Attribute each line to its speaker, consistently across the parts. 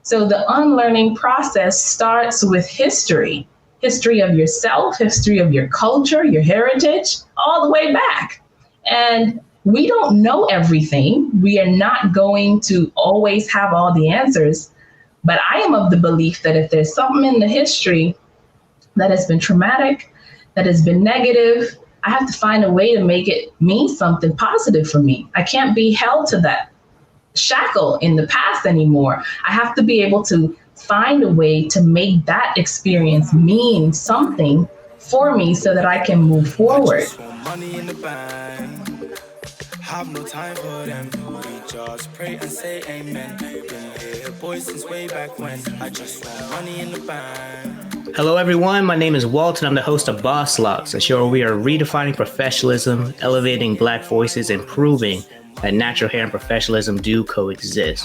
Speaker 1: So the unlearning process starts with history of yourself, history of your culture, your heritage, all the way back. And we don't know everything. We are not going to always have all the answers. But I am of the belief that if there's something in the history that has been traumatic, that has been negative, I have to find a way to make it mean something positive for me. I can't be held to that shackle in the past anymore. I have to be able to find a way to make that experience mean something for me so that I can move forward. Have no time for them. We just pray and say amen. Been here, boys, since way back when. I just want money in the bank. Hello, everyone. My name is Walt, and I'm the host of BossLocks, a show where we are redefining professionalism, elevating Black voices, and proving that natural hair and professionalism do coexist.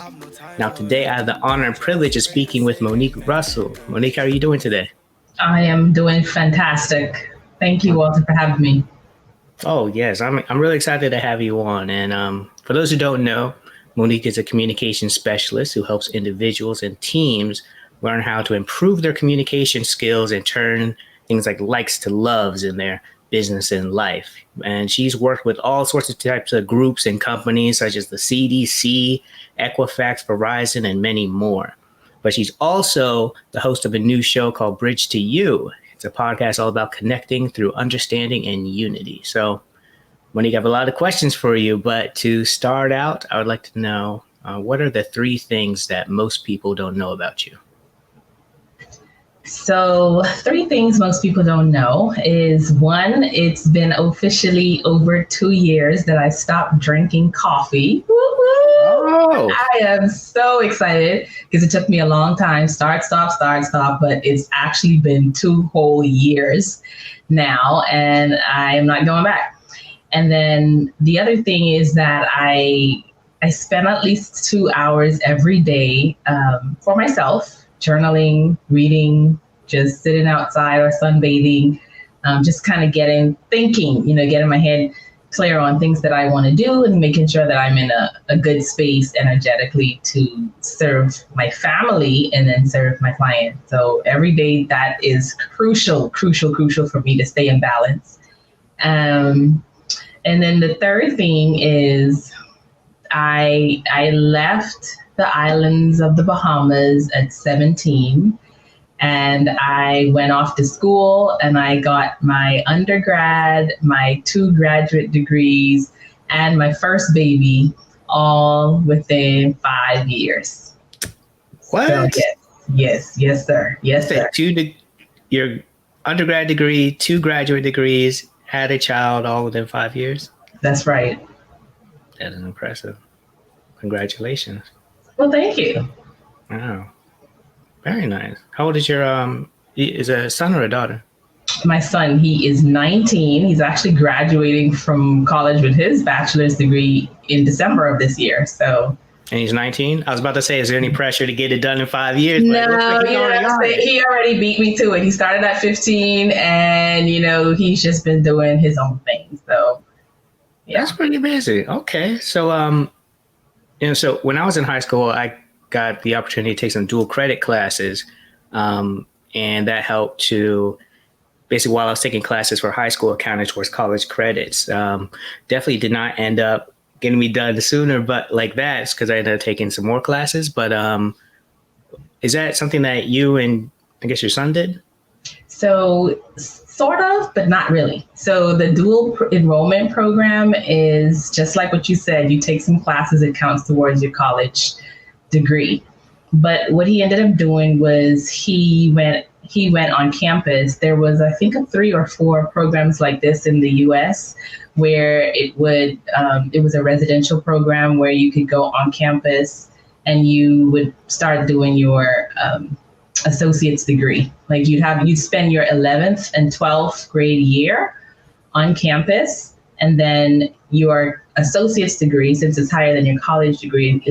Speaker 1: Now, today, I have the honor and privilege of speaking with Monique Russell. Monique, how are you doing today? I am doing fantastic. Thank you, Walter, for having me. Oh, yes. I'm really excited to have you on. And for those who don't know, Monique is a communication specialist who helps individuals and teams learn how to improve their communication skills and turn things like likes to loves in their business and life. And she's worked with all sorts of types of groups and companies such as the CDC, Equifax, Verizon, and many more. But she's also the host of a new show called Bridge to You. It's a podcast all about connecting through understanding and unity. So, Monique, I have a lot of questions for you, but to start out, I would like to know, what are the 3 things that most people don't know about you? So 3 things most people don't know is 1, it's been officially over 2 years that I stopped drinking coffee. Oh. I am so excited because it took me a long time, start, but it's actually been 2 whole years now, and I am not going back. And then the other thing is that I spend at least 2 hours every day for myself, journaling, reading, just sitting outside or sunbathing, just kind of getting my head clear on things that I want to do and making sure that I'm in a good space energetically to serve my family and then serve my clients. So every day that is crucial for me to stay in balance. And then the third thing is I left the islands of the Bahamas at 17. And I went off to school and I got my undergrad, my 2 graduate degrees, and my first baby all within 5 years. What? So, yes, sir. Yes, sir. Your undergrad degree, 2 graduate degrees, had a child all within 5 years? That's right. That is impressive. Congratulations. Well, thank you. Wow. Very nice. How old is your, is it a son or a daughter? My son, he is 19. He's actually graduating from college with his bachelor's degree in December of this year. So. And he's 19? I was about to say, is there any pressure to get it done in 5 years? No, he already beat me to it. He started at 15 and, he's just been doing his own thing. So, yeah. That's pretty busy. Okay. So, so when I was in high school, I got the opportunity to take some dual credit classes. And that helped to basically, while I was taking classes for high school, accounted towards college credits. Definitely did not end up getting me done sooner, but like that's because I ended up taking some more classes. But is that something that you and I guess your son did? So sort of, but not really. So the dual enrollment program is just like what you said. You take some classes, it counts towards your college degree. But what he ended up doing was he went on campus. There was, I think, 3 or 4 programs like this in the U.S. where it was a residential program where you could go on campus and you would start doing your associate's degree. Like you'd spend your 11th and 12th grade year on campus, and then your associate's degree, since it's higher than your college degree,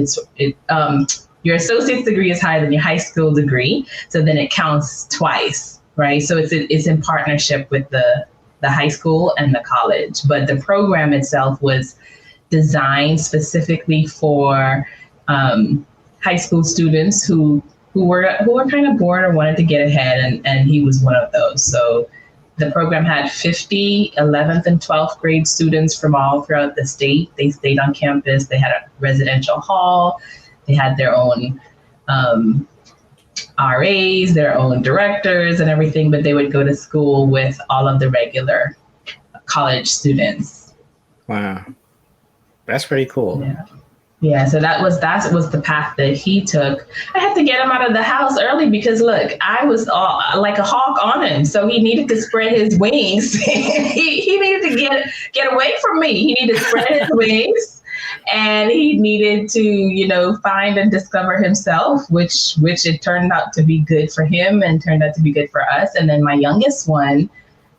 Speaker 1: your associate's degree is higher than your high school degree. So then it counts twice, right? So it's in partnership with the high school and the college. But the program itself was designed specifically for high school students who who were kind of bored or wanted to get ahead, and he was one of those. So the program had 50 11th and 12th grade students from all throughout the state. They stayed on campus. They had a residential hall. They had their own RAs, their own directors and everything, but they would go to school with all of the regular college students.
Speaker 2: Wow. That's pretty cool.
Speaker 1: Yeah, so that was the path that he took. I had to get him out of the house early because, look, I was like a hawk on him. So he needed to spread his wings. he needed to get away from me. He needed to spread his wings, and he needed to, find and discover himself, which it turned out to be good for him and turned out to be good for us. And then my youngest one,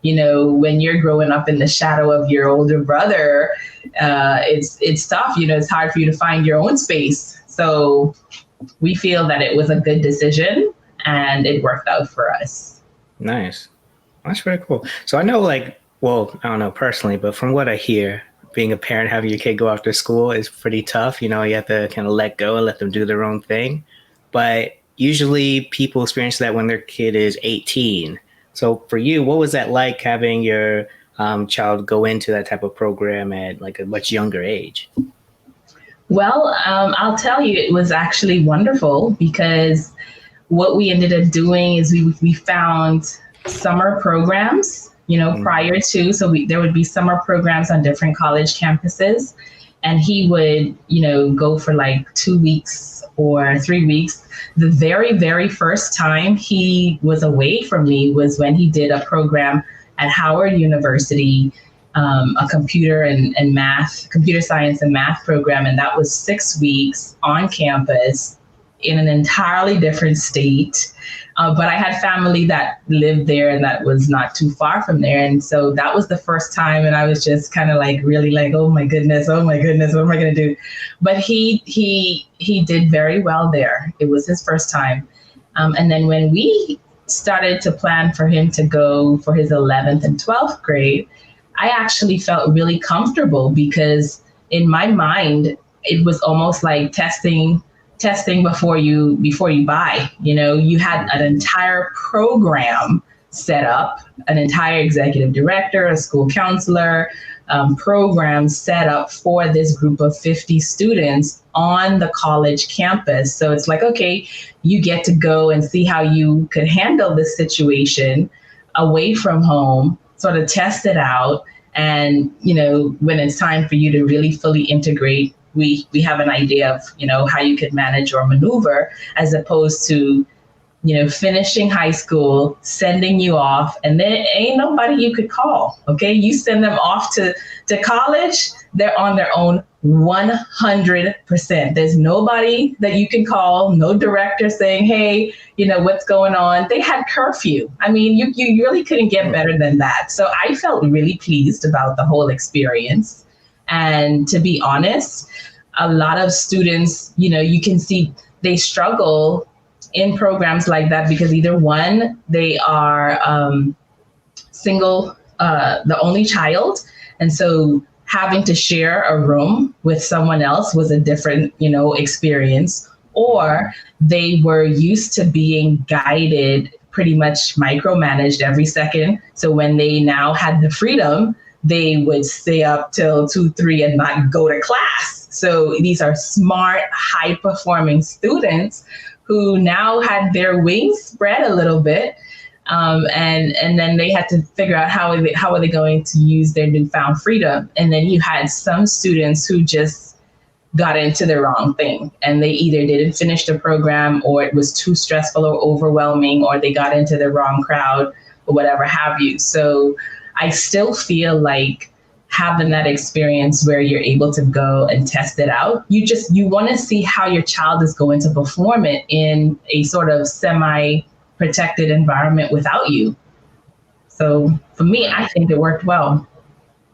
Speaker 1: when you're growing up in the shadow of your older brother, it's tough. It's hard for you to find your own space. So we feel that it was a good decision and it worked out for us.
Speaker 2: Nice. That's very cool. So I know, I don't know personally, but from what I hear, being a parent, having your kid go off to school is pretty tough. You have to kind of let go and let them do their own thing. But usually people experience that when their kid is 18. So for you, what was that like having your child go into that type of program at a much younger age?
Speaker 1: Well, I'll tell you, it was actually wonderful because what we ended up doing is we found summer programs, prior to, so there would be summer programs on different college campuses, and he would, go for 2 weeks or 3 weeks. The very, very first time he was away from me was when he did a program at Howard University, a computer science and math program. And that was 6 weeks on campus in an entirely different state. But I had family that lived there and that was not too far from there. And so that was the first time. And I was just kind of really oh my goodness, what am I going to do? But he did very well there. It was his first time. And then when we started to plan for him to go for his 11th and 12th grade, I actually felt really comfortable because in my mind, it was almost like testing before you buy. You had an entire program set up, an entire executive director, a school counselor, program set up for this group of 50 students on the college campus. So it's okay, you get to go and see how you could handle this situation away from home, sort of test it out. And, when it's time for you to really fully integrate, we have an idea of, how you could manage or maneuver, as opposed to, finishing high school, sending you off, and there ain't nobody you could call. Okay. You send them off to college, they're on their own 100%. There's nobody that you can call, no director saying, hey, what's going on? They had curfew. I mean, you really couldn't get better than that. So I felt really pleased about the whole experience. And to be honest, a lot of students, you can see they struggle in programs like that because either one, they are single, the only child. And so having to share a room with someone else was a different, experience, or they were used to being guided, pretty much micromanaged every second. So when they now had the freedom, they would stay up till 2, 3 and not go to class. So these are smart, high performing students who now had their wings spread a little bit. And then they had to figure out how are they going to use their newfound freedom. And then you had some students who just got into the wrong thing, and they either didn't finish the program, or it was too stressful or overwhelming, or they got into the wrong crowd, or whatever have you. So I still feel like having that experience where you're able to go and test it out, you want to see how your child is going to perform it in a sort of semi-protected environment without you. So for me, I think it worked well.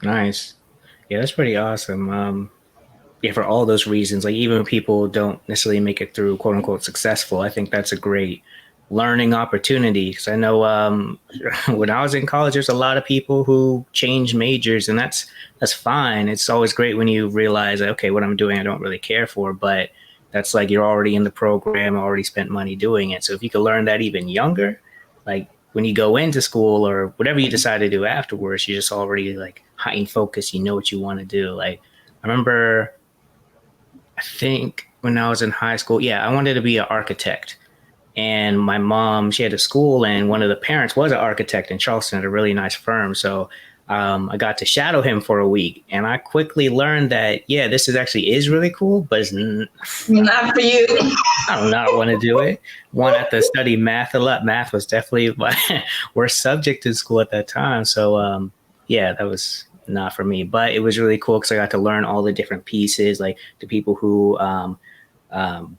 Speaker 2: Nice. Yeah, that's pretty awesome. For all those reasons, even when people don't necessarily make it through quote unquote successful, I think that's a great learning opportunity. Because I know when I was in college, there's a lot of people who change majors, and that's fine. It's always great when you realize, okay, what I'm doing, I don't really care for, but that's like you're already in the program, already spent money doing it. So if you could learn that even younger, like when you go into school or whatever you decide to do afterwards, you're just already like heightened focus. You know what you want to do. Like I remember, I think when I was in high school, I wanted to be an architect. And my mom, she had a school, and one of the parents was an architect in Charleston at a really nice firm. So I got to shadow him for a week, and I quickly learned that, this is really cool, but it's
Speaker 1: not for you.
Speaker 2: I do not want to do it. One, I had to study math a lot. Math was definitely my worst subject in school at that time. So that was not for me, but it was really cool because I got to learn all the different pieces, like the people who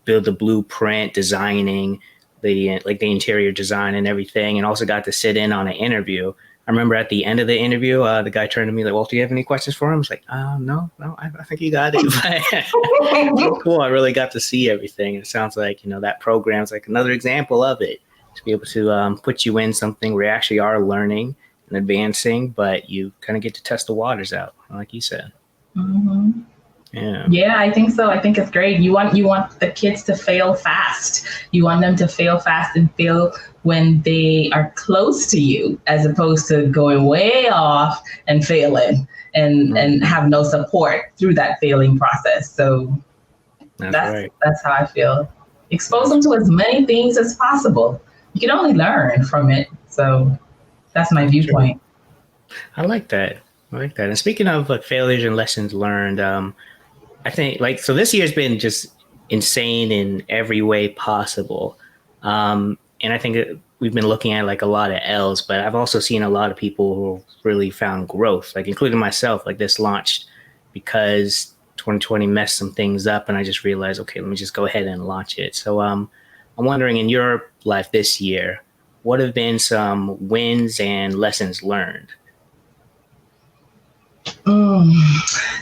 Speaker 2: build the blueprint, designing the interior design and everything, and also got to sit in on an interview. I remember at the end of the interview, the guy turned to me like, "Well, do you have any questions for him?" I was like, no, I think you got it. So cool. I really got to see everything. It sounds like, that program's like another example of it, to be able to put you in something where you actually are learning and advancing, but you kind of get to test the waters out, like you said.
Speaker 1: Mm-hmm. Yeah, I think so. I think it's great. You want the kids to fail fast. You want them to fail fast and fail when they are close to you, as opposed to going way off and failing and have no support through that failing process. So that's how I feel. Expose them to as many things as possible. You can only learn from it. So that's my viewpoint.
Speaker 2: I like that. And speaking of failures and lessons learned, I think so this year's been just insane in every way possible. And I think we've been looking at like a lot of L's, but I've also seen a lot of people who really found growth, like including myself. Like this launched because 2020 messed some things up, and I just realized, okay, let me just go ahead and launch it. So I'm wondering, in your life this year, what have been some wins and lessons learned?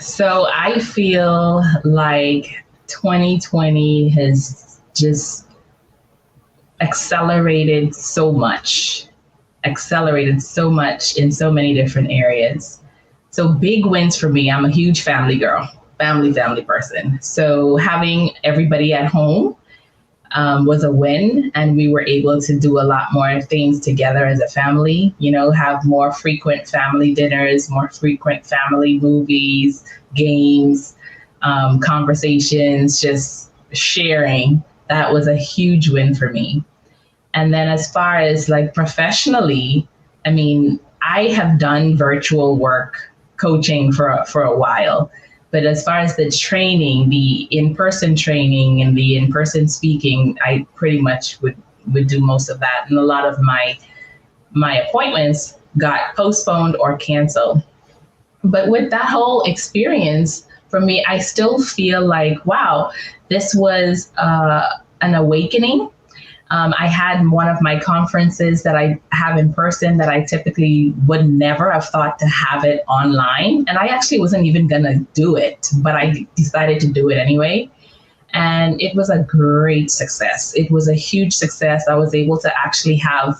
Speaker 1: So I feel like 2020 has just accelerated so much in so many different areas. So big wins for me. I'm a huge family girl, family person. So having everybody at home was a win, and we were able to do a lot more things together as a family, have more frequent family dinners, more frequent family movies, games, conversations, just sharing. That was a huge win for me. And then as far as like professionally, I mean, I have done virtual work coaching for a while. But as far as the training, the in-person training and the in-person speaking, I pretty much would do most of that. And a lot of my appointments got postponed or canceled. But with that whole experience, for me, I still feel like, wow, this was an awakening. I had one of my conferences that I have in person that I typically would never have thought to have it online. And I actually wasn't even going to do it, but I decided to do it anyway. And it was a great success. It was a huge success. I was able to actually have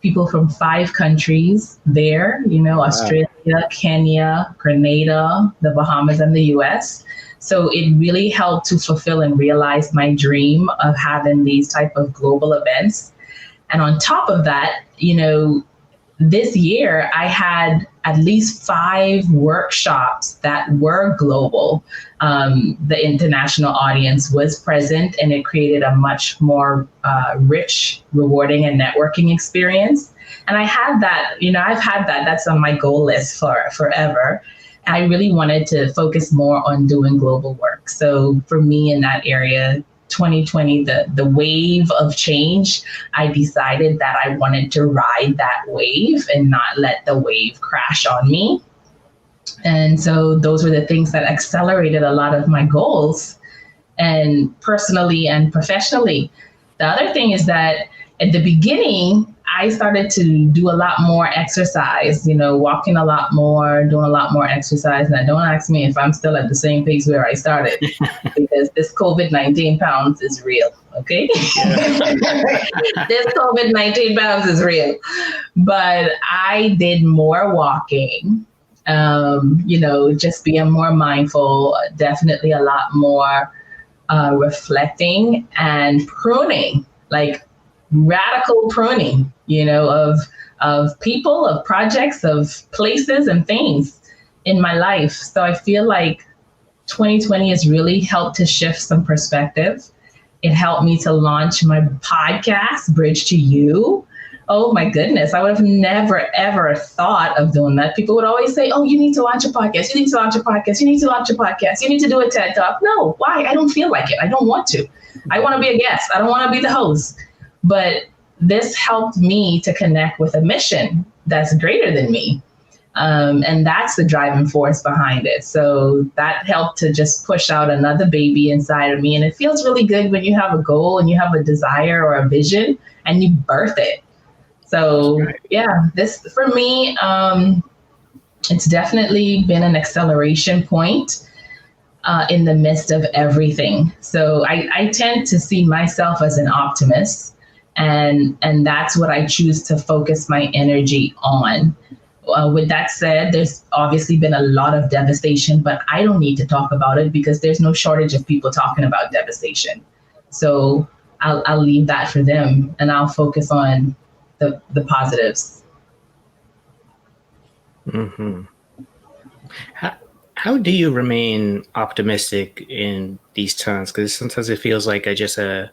Speaker 1: people from 5 countries there, Australia, Kenya, Grenada, the Bahamas, and the US. So it really helped to fulfill and realize my dream of having these type of global events. And on top of that, this year I had at least 5 workshops that were global. The international audience was present, and it created a much more rich, rewarding, and networking experience. And I had that, I've had that. That's on my goal list for forever. I really wanted to focus more on doing global work. So for me in that area, 2020, the wave of change, I decided that I wanted to ride that wave and not let the wave crash on me. And so those were the things that accelerated a lot of my goals, and personally and professionally. The other thing is that at the beginning, I started to do a lot more exercise, walking a lot more, doing a lot more exercise. Now, don't ask me if I'm still at the same pace where I started, because this COVID-19 pounds is real, okay? This COVID-19 pounds is real. But I did more walking, just being more mindful, definitely a lot more reflecting and pruning, like radical pruning, of people, of projects, of places and things in my life. So I feel like 2020 has really helped to shift some perspective. It helped me to launch my podcast, Bridge to You. Oh my goodness, I would have never, ever thought of doing that. People would always say, oh, you need to launch a podcast. You need to launch a podcast. You need to launch a podcast. You need to do a TED Talk. No, why? I don't feel like it. I don't want to. I want to be a guest. I don't want to be the host. But this helped me to connect with a mission that's greater than me. And that's the driving force behind it. So that helped to just push out another baby inside of me. And it feels really good when you have a goal and you have a desire or a vision and you birth it. So yeah, this for me, it's definitely been an acceleration point in the midst of everything. So I tend to see myself as an optimist, and that's what I choose to focus my energy on. With that said, there's obviously been a lot of devastation, but I don't need to talk about it because there's no shortage of people talking about devastation. So I'll leave that for them, and I'll focus on the positives.
Speaker 2: Mm-hmm. How do you remain optimistic in these times? Because sometimes it feels like a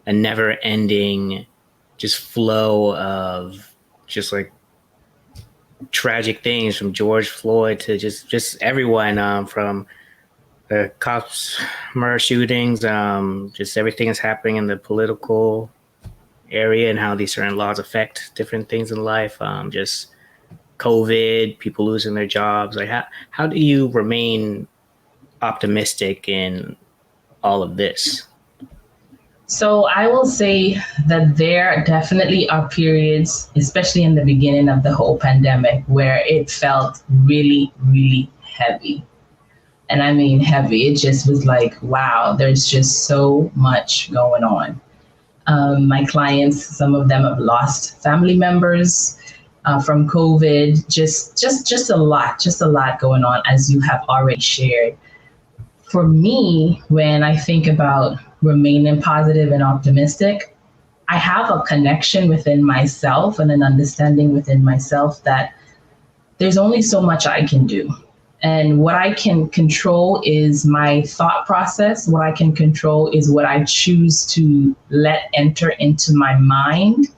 Speaker 2: never-ending just flow of just like tragic things, from George Floyd to just everyone, from the cops murder shootings, just everything that's happening in the political area and how these certain laws affect different things in life, just COVID, people losing their jobs. Like how do you remain optimistic in all of this?
Speaker 1: So I will say that there definitely are periods, especially in the beginning of the whole pandemic, where it felt really, really heavy. And I mean heavy. It just was like, wow, there's just so much going on. My clients, some of them have lost family members from COVID, just a lot going on, as you have already shared. For me, when I think about remaining positive and optimistic, I have a connection within myself and an understanding within myself that there's only so much I can do. And what I can control is my thought process. What I can control is what I choose to let enter into my mind.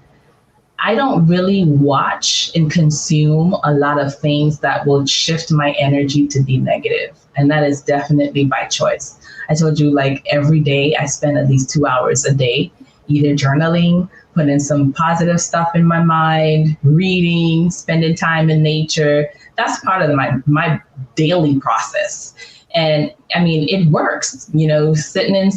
Speaker 1: I don't really watch and consume a lot of things that will shift my energy to be negative. And that is definitely by choice. I told you, like, every day I spend at least 2 hours a day, either journaling, putting some positive stuff in my mind, reading, spending time in nature. That's part of my daily process. And I mean, it works, sitting in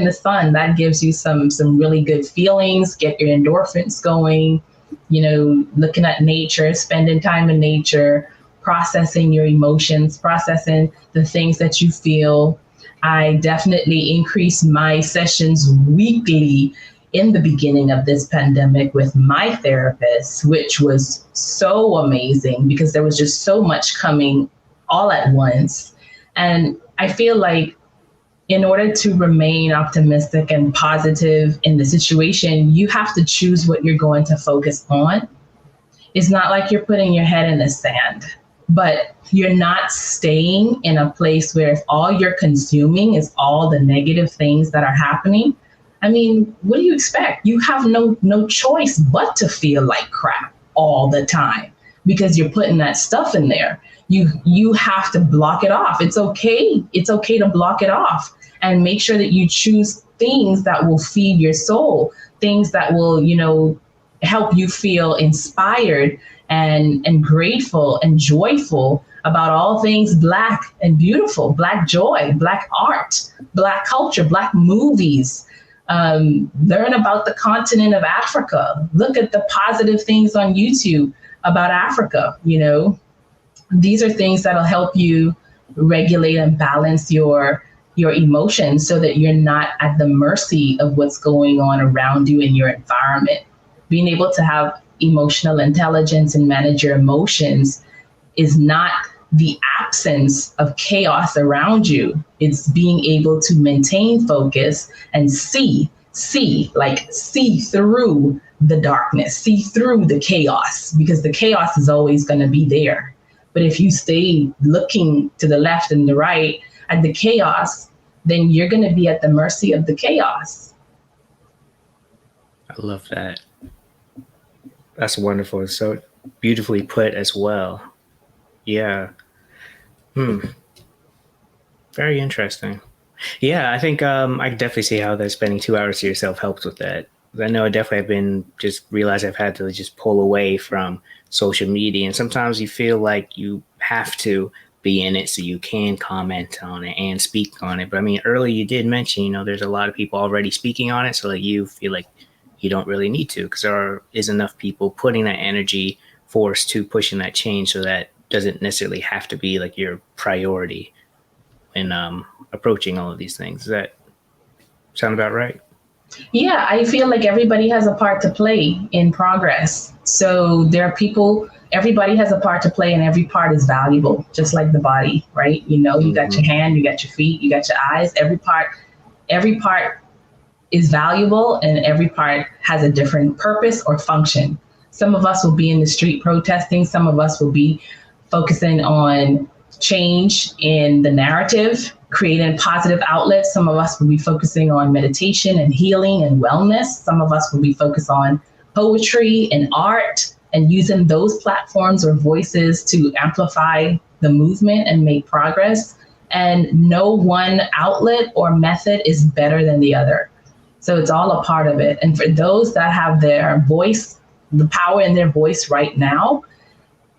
Speaker 1: the sun, that gives you some really good feelings, get your endorphins going, looking at nature, spending time in nature, processing your emotions, processing the things that you feel. I definitely increased my sessions weekly in the beginning of this pandemic with my therapist, which was so amazing because there was just so much coming all at once. And I feel like in order to remain optimistic and positive in the situation, you have to choose what you're going to focus on. It's not like you're putting your head in the sand, but you're not staying in a place where if all you're consuming is all the negative things that are happening. I mean, what do you expect? You have no choice but to feel like crap all the time because you're putting that stuff in there. You have to block it off. It's okay. It's okay to block it off and make sure that you choose things that will feed your soul, things that will, help you feel inspired and grateful and joyful about all things Black and beautiful, Black joy, Black art, Black culture, Black movies. Learn about the continent of Africa. Look at the positive things on YouTube about Africa. These are things that'll help you regulate and balance your emotions so that you're not at the mercy of what's going on around you in your environment. Being able to have emotional intelligence and manage your emotions is not the absence of chaos around you. It's being able to maintain focus and see through the darkness, see through the chaos, because the chaos is always going to be there. But if you stay looking to the left and the right at the chaos, then you're going to be at the mercy of the chaos.
Speaker 2: I love that. That's wonderful. It's so beautifully put as well. Yeah. Very interesting. Yeah, I think I can definitely see how that spending 2 hours to yourself helps with that. I know I definitely have been just realized I've had to just pull away from social media. And sometimes you feel like you have to be in it so you can comment on it and speak on it. But I mean, earlier you did mention, there's a lot of people already speaking on it. So like you feel like you don't really need to, because there is enough people putting that energy force to pushing that change. So that doesn't necessarily have to be like your priority in approaching all of these things. Does that sound about right?
Speaker 1: Yeah, I feel like everybody has a part to play in progress. So there are people, everybody has a part to play, and every part is valuable, just like the body, right? You got your hand, you got your feet, you got your eyes. Every part is valuable, and every part has a different purpose or function. Some of us will be in the street protesting. Some of us will be focusing on change in the narrative, creating positive outlets. Some of us will be focusing on meditation and healing and wellness. Some of us will be focused on poetry and art and using those platforms or voices to amplify the movement and make progress. And no one outlet or method is better than the other. So it's all a part of it. And for those that have their voice, the power in their voice right now,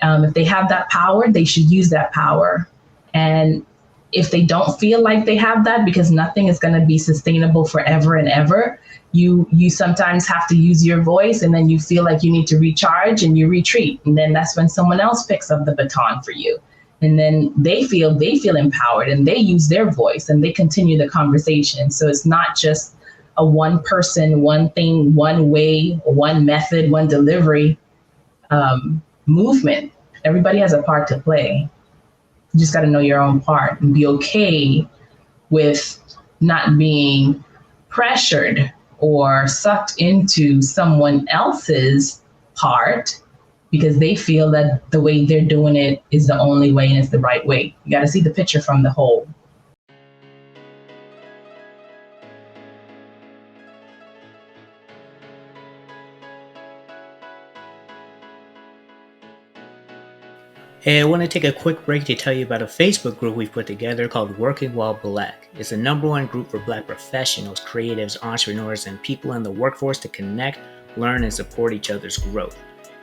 Speaker 1: if they have that power, they should use that power. And if they don't feel like they have that, because nothing is going to be sustainable forever and ever, you sometimes have to use your voice, and then you feel like you need to recharge and you retreat. And then that's when someone else picks up the baton for you. And then they feel empowered, and they use their voice and they continue the conversation. So it's not just a one person, one thing, one way, one method, one delivery movement. Everybody has a part to play. You just got to know your own part and be okay with not being pressured or sucked into someone else's part because they feel that the way they're doing it is the only way and it's the right way. You got to see the picture from the whole.
Speaker 2: Hey, I want to take a quick break to tell you about a Facebook group we've put together called Working While Black. It's the #1 group for Black professionals, creatives, entrepreneurs, and people in the workforce to connect, learn, and support each other's growth.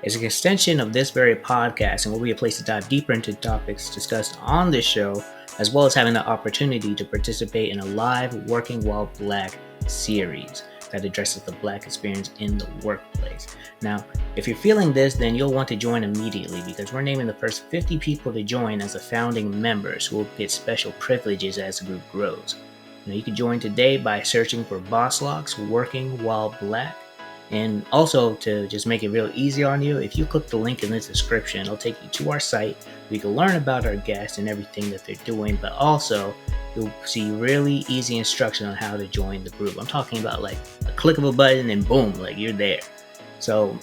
Speaker 2: It's an extension of this very podcast and will be a place to dive deeper into topics discussed on this show, as well as having the opportunity to participate in a live Working While Black series that addresses the Black experience in the workplace. Now, if you're feeling this, then you'll want to join immediately because we're naming the first 50 people to join as the founding members who will get special privileges as the group grows. Now, you can join today by searching for BossLocks Working While Black. And also, to just make it real easy on you, if you click the link in the description, it'll take you to our site where you can learn about our guests and everything that they're doing, but also you'll see really easy instruction on how to join the group. I'm talking about like a click of a button and boom, like you're there. So,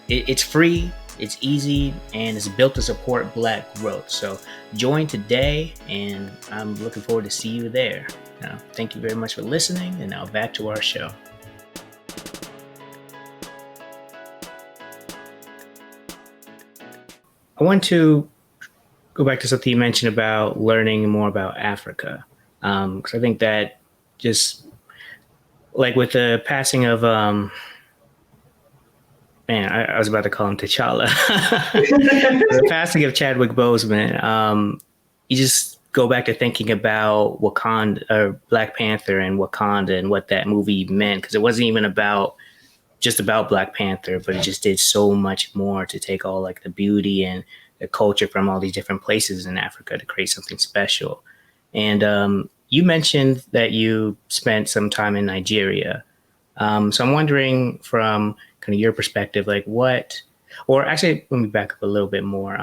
Speaker 2: it's free, it's easy, and it's built to support Black growth. So join today, and I'm looking forward to see you there. Now, thank you very much for listening, and now back to our show. I want to go back to something you mentioned about learning more about Africa. Because I think that just like with the passing of, I was about to call him T'Challa. The passing of Chadwick Boseman, you just go back to thinking about Wakanda, or Black Panther and Wakanda and what that movie meant. Because it wasn't even just about Black Panther, but it just did so much more to take all like the beauty and the culture from all these different places in Africa to create something special. And you mentioned that you spent some time in Nigeria. So I'm wondering from kind of your perspective, like or actually, let me back up a little bit more.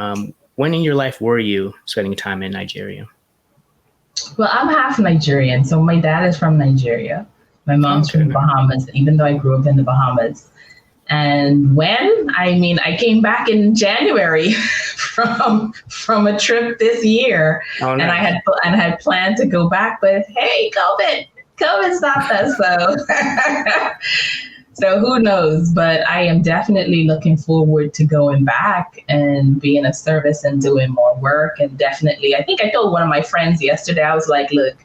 Speaker 2: when in your life were you spending time in Nigeria?
Speaker 1: Well, I'm half Nigerian. So my dad is from Nigeria. My mom's from the Bahamas, even though I grew up in the Bahamas. And I came back in January from a trip this year. Oh, nice. And I had planned to go back, but hey, COVID stopped us. So who knows? But I am definitely looking forward to going back and being of service and doing more work. And definitely, I think I told one of my friends yesterday, I was like, look,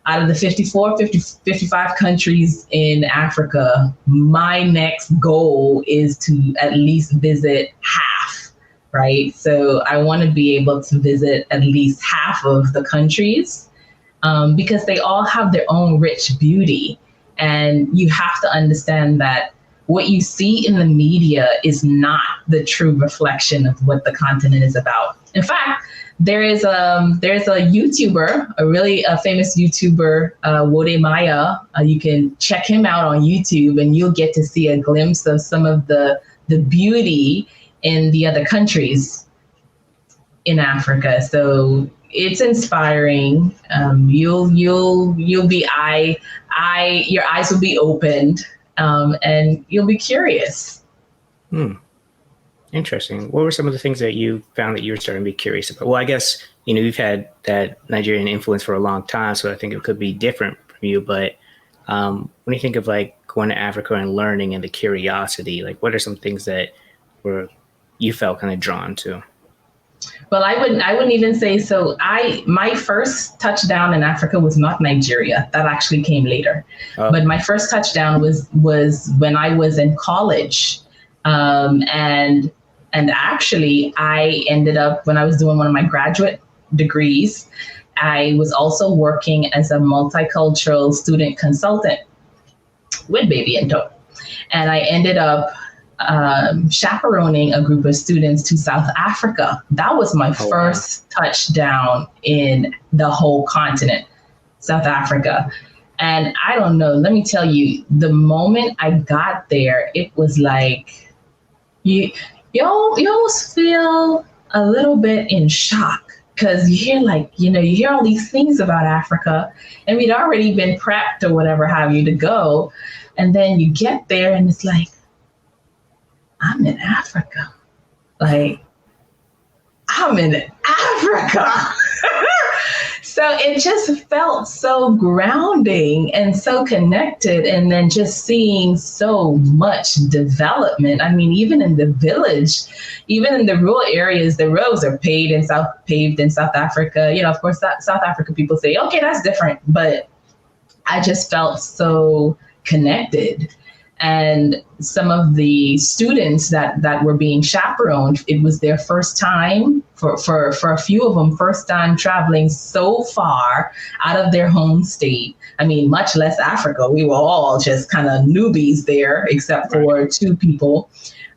Speaker 1: out of the 55 countries in Africa, my next goal is to at least visit half, right? So I want to be able to visit at least half of the countries because they all have their own rich beauty. And you have to understand that what you see in the media is not the true reflection of what the continent is about. In fact, there's a YouTuber, a really famous YouTuber, Wode Maya. You can check him out on YouTube and you'll get to see a glimpse of some of the beauty in the other countries in Africa. So it's inspiring. You'll be your eyes will be opened, and you'll be curious.
Speaker 2: Interesting. What were some of the things that you found that you were starting to be curious about? Well, I guess, you've had that Nigerian influence for a long time, so I think it could be different from you. But when you think of like going to Africa and learning and the curiosity, like what are some things that you felt kind of drawn to?
Speaker 1: Well, I wouldn't even say so. My first touchdown in Africa was not Nigeria. That actually came later. Oh. But my first touchdown was when I was in college. And actually, I ended up, when I was doing one of my graduate degrees, I was also working as a multicultural student consultant with Baby in tow. And I ended up chaperoning a group of students to South Africa. That was my first touchdown in the whole continent, South Africa. And I don't know, let me tell you, the moment I got there, it was like, you almost feel a little bit in shock because you hear all these things about Africa and we'd already been prepped or whatever have you to go. And then you get there and it's like, I'm in Africa. Like, I'm in Africa. So it just felt so grounding and so connected. And then just seeing so much development. I mean, even in the village, even in the rural areas, the roads are paved in South Africa. Of course, South Africa people say, okay, that's different. But I just felt so connected. And some of the students that were being chaperoned, it was their first time, for a few of them, first time traveling so far out of their home state. I mean, much less Africa. We were all just kind of newbies there, except for two people.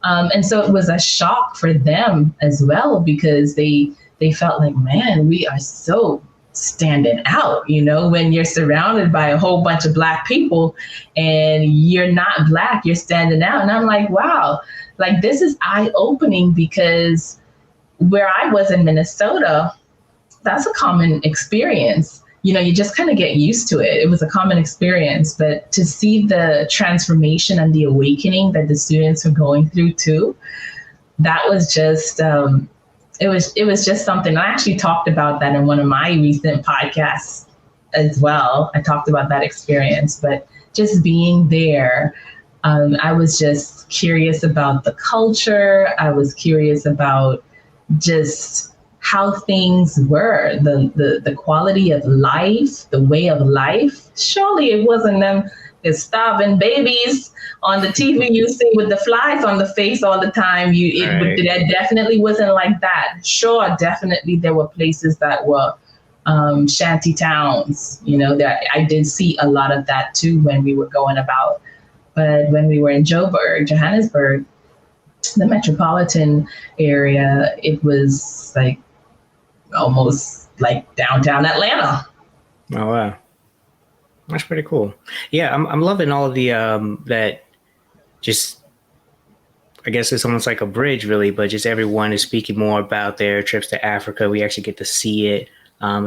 Speaker 1: And so it was a shock for them as well, because they felt like, man, we are so standing out, when you're surrounded by a whole bunch of Black people and you're not Black, you're standing out. And I'm like, wow, like this is eye-opening, because where I was in Minnesota, that's a common experience. You just kind of get used to it. It was a common experience, but to see the transformation and the awakening that the students are going through too, that was just, it was just something. I actually talked about that in one of my recent podcasts as well. I talked about that experience, but just being there, I was just curious about the culture. I was curious about just how things were, the quality of life, the way of life. Surely it wasn't them starving babies on the TV you see with the flies on the face all the time. That definitely wasn't like that. Sure, definitely there were places that were shanty towns, that I did see a lot of that too when we were going about. But when we were in Johannesburg, the metropolitan area, it was like almost like downtown Atlanta.
Speaker 2: Oh, wow. That's pretty cool. Yeah, I'm loving all of the that just I guess it's almost like a bridge, really, but just everyone is speaking more about their trips to Africa. We actually get to see it.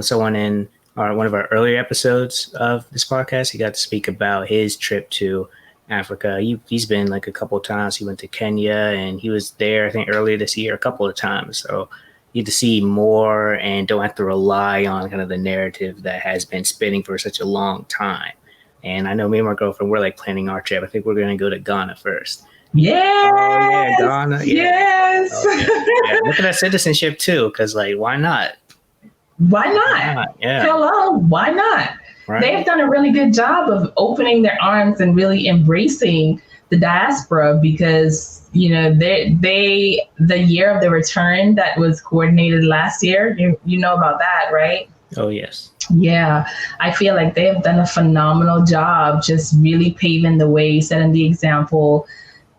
Speaker 2: Someone in one of our earlier episodes of this podcast, he got to speak about his trip to Africa. He's been like a couple of times. He went to Kenya, and he was there, I think, earlier this year a couple of times. So you get to see more and don't have to rely on kind of the narrative that has been spinning for such a long time. And I know me and my girlfriend, we're like planning our trip. I think we're going to go to Ghana first.
Speaker 1: Yes.
Speaker 2: Oh, yeah, Ghana. Yeah.
Speaker 1: Yes.
Speaker 2: Okay. Yeah. Look at that citizenship too, because like, why not?
Speaker 1: Why not?
Speaker 2: Yeah.
Speaker 1: Hello, why not?
Speaker 2: Right.
Speaker 1: They've done a really good job of opening their arms and really embracing the diaspora because, you know, the year of the return that was coordinated last year, you know about that, right?
Speaker 2: Oh, yes.
Speaker 1: Yeah, I feel like they have done a phenomenal job just really paving the way, setting the example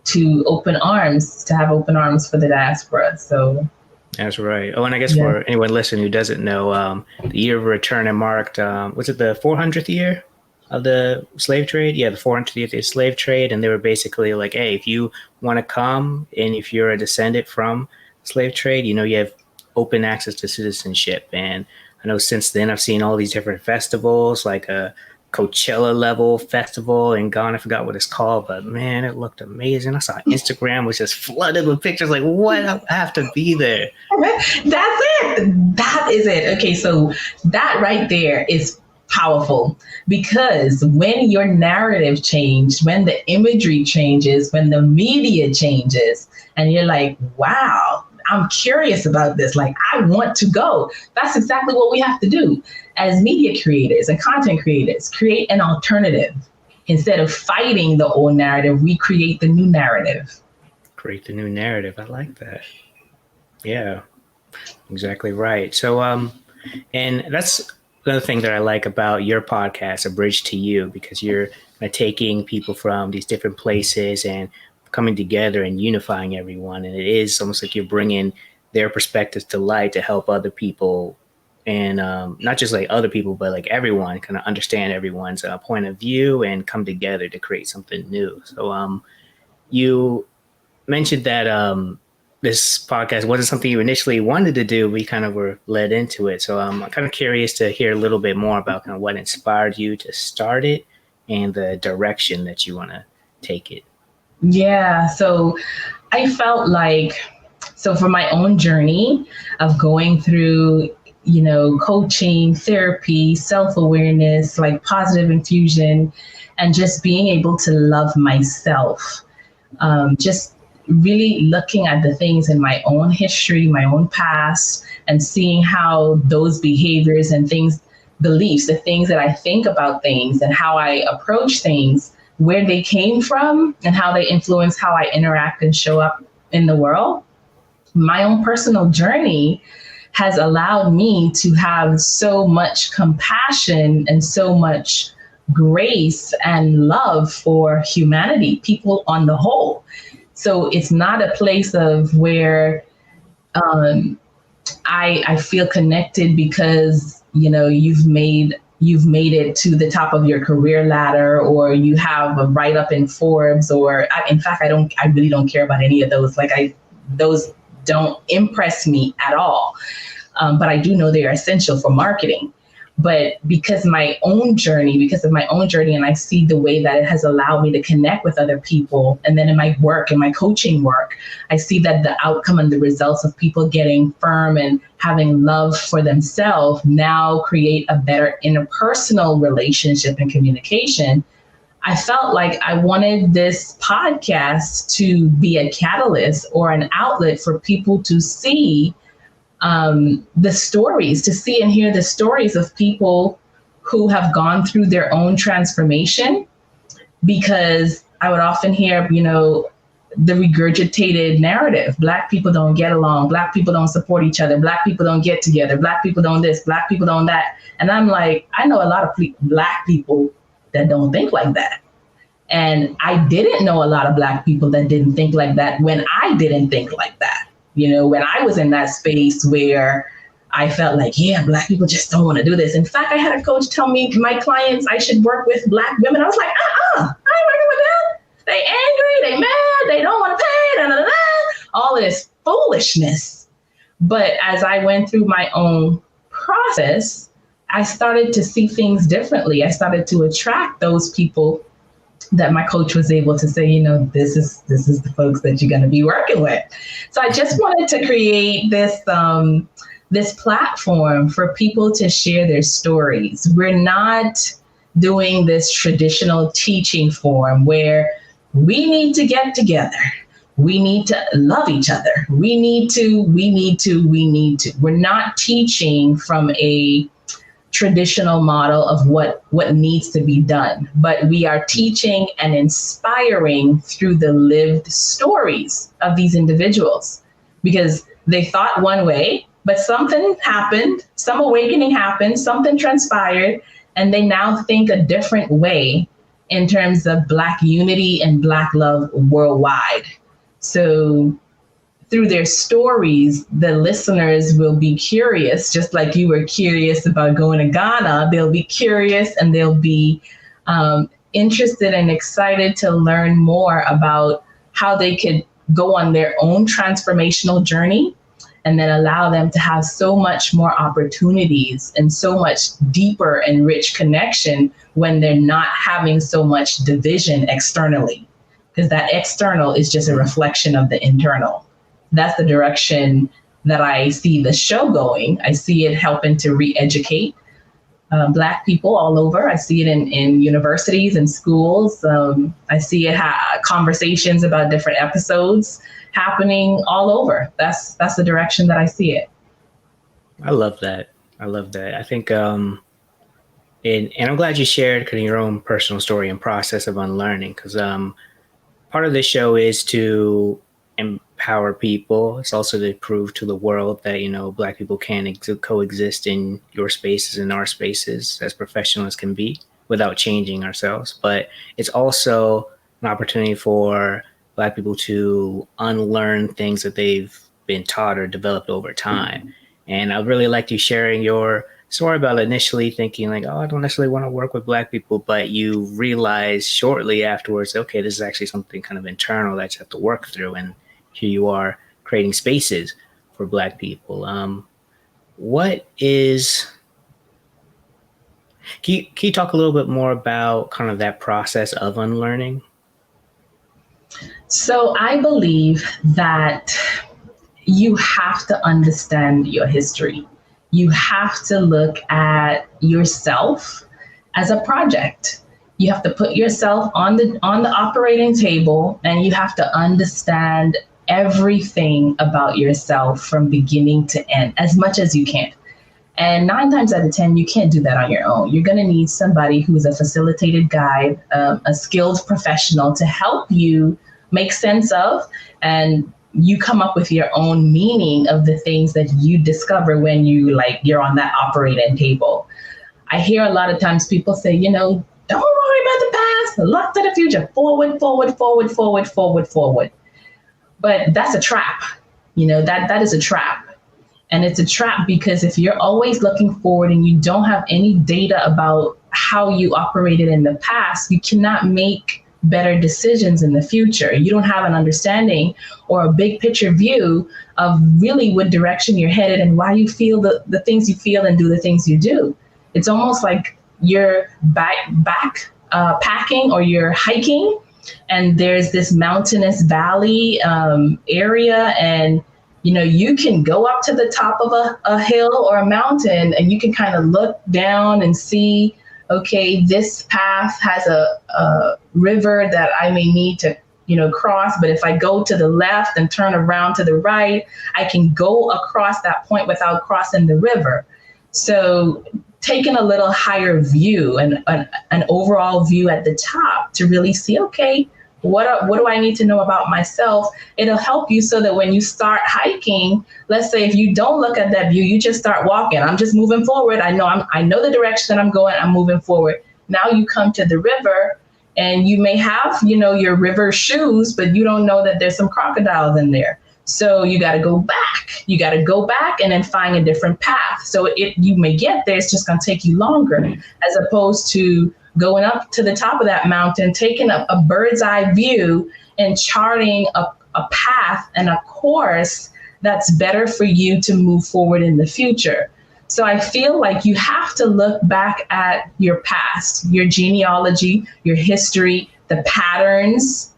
Speaker 1: to have open arms for the diaspora. So
Speaker 2: that's right. Oh, and I guess for anyone listening who doesn't know, the year of return marked, was it the 400th year of the slave trade? Yeah, the 400th year of the slave trade. And they were basically like, hey, if you want to come and if you're a descendant from slave trade, you know, you have open access to citizenship. And I know since then I've seen all these different festivals, like a Coachella level festival in Ghana. I forgot what it's called, but man, it looked amazing. I saw Instagram was just flooded with pictures. Like, what? I have to be there.
Speaker 1: That's it. That is it. Okay, so that right there is powerful because when your narrative changed, when the imagery changes, when the media changes, and you're like, wow, I'm curious about this. Like, I want to go. That's exactly what we have to do as media creators and content creators. Create an alternative. Instead of fighting the old narrative, we create the new narrative.
Speaker 2: Create the new narrative. I like that. Yeah, exactly right. So, and that's another thing that I like about your podcast, A Bridge to You, because you're taking people from these different places and coming together and unifying everyone. And it is almost like you're bringing their perspectives to light to help other people and not just like other people, but like everyone kind of understand everyone's point of view and come together to create something new. So you mentioned that this podcast wasn't something you initially wanted to do. We kind of were led into it. So I'm kind of curious to hear a little bit more about kind of what inspired you to start it and the direction that you want to take it.
Speaker 1: Yeah, so I felt like, so for my own journey of going through, you know, coaching, therapy, self-awareness, like positive infusion, and just being able to love myself, just really looking at the things in my own history, my own past, and seeing how those behaviors and things, beliefs, the things that I think about things and how I approach things, where they came from and how they influence how I interact and show up in the world. My own personal journey has allowed me to have so much compassion and so much grace and love for humanity, people on the whole. So it's not a place of where I feel connected because, you know, you've made it to the top of your career ladder, or you have a write up in Forbes, or in fact, I really don't care about any of those. Those don't impress me at all. But I do know they are essential for marketing. But because of my own journey, and I see the way that it has allowed me to connect with other people. And then in my work, in my coaching work, I see that the outcome and the results of people getting firm and having love for themselves now create a better interpersonal relationship and communication. I felt like I wanted this podcast to be a catalyst or an outlet for people to see the stories, to see and hear the stories of people who have gone through their own transformation. Because I would often hear, you know, the regurgitated narrative. Black people don't get along. Black people don't support each other. Black people don't get together. Black people don't this. Black people don't that. And I'm like, I know a lot of Black people that don't think like that. And I didn't know a lot of Black people that didn't think like that when I didn't think like that. You know, when I was in that space where I felt like, yeah, Black people just don't want to do this. In fact, I had a coach tell me, my clients, I should work with Black women. I was like, I ain't working with them. They angry, they mad, they don't want to pay. call it as foolishness. But as I went through my own process, I started to see things differently. I started to attract those people that my coach was able to say, this is the folks that you're going to be working with. So I just wanted to create this platform for people to share their stories. We're not doing this traditional teaching form where we need to get together. We need to love each other. We need to. We're not teaching from a traditional model of what needs to be done, but we are teaching and inspiring through the lived stories of these individuals, because they thought one way, but something happened, some awakening happened, something transpired, and they now think a different way in terms of Black unity and Black love worldwide. So through their stories, the listeners will be curious, just like you were curious about going to Ghana. They'll be curious and they'll be interested and excited to learn more about how they could go on their own transformational journey, and then allow them to have so much more opportunities and so much deeper and rich connection when they're not having so much division externally, because that external is just a reflection of the internal. That's the direction that I see the show going. I see it helping to re-educate Black people all over. I see it in universities and schools. I see it conversations about different episodes happening all over. That's the direction that I see it.
Speaker 2: I love that. I think, and I'm glad you shared kind of your own personal story and process of unlearning, because part of this show is to empower people. It's also to prove to the world that, Black people can coexist in your spaces and our spaces as professional as can be without changing ourselves. But it's also an opportunity for Black people to unlearn things that they've been taught or developed over time. And I really liked you sharing your story about initially thinking like, I don't necessarily want to work with Black people, but you realize shortly afterwards, okay, this is actually something kind of internal that you have to work through. And here you are creating spaces for Black people. Can you talk a little bit more about kind of that process of unlearning?
Speaker 1: So I believe that you have to understand your history. You have to look at yourself as a project. You have to put yourself on the operating table, and you have to understand everything about yourself from beginning to end as much as you can. And 9 times out of 10, you can't do that on your own. You're going to need somebody who's a facilitated guide, a skilled professional to help you make sense of, and you come up with your own meaning of the things that you discover when you're on that operating table. I hear a lot of times people say, don't worry about the past, look to the future, forward, forward, forward, forward, forward, forward. But that's a trap. That is a trap. And it's a trap because if you're always looking forward and you don't have any data about how you operated in the past, you cannot make better decisions in the future. You don't have an understanding or a big picture view of really what direction you're headed and why you feel the things you feel and do the things you do. It's almost like you're packing or you're hiking, and there's this mountainous valley area, and you can go up to the top of a hill or a mountain, and you can kind of look down and see, okay, this path has a river that I may need to, cross. But if I go to the left and turn around to the right, I can go across that point without crossing the river. So taking a little higher view and an overall view at the top to really see, okay, what do I need to know about myself? It'll help you so that when you start hiking, let's say if you don't look at that view, you just start walking. I'm just moving forward. I know the direction that I'm going. I'm moving forward. Now you come to the river, and you may have, your river shoes, but you don't know that there's some crocodiles in there. So you got to go back. You got to go back and then find a different path. So you may get there. It's just going to take you longer, as opposed to going up to the top of that mountain, taking a bird's eye view and charting a path and a course that's better for you to move forward in the future. So I feel like you have to look back at your past, your genealogy, your history, the patterns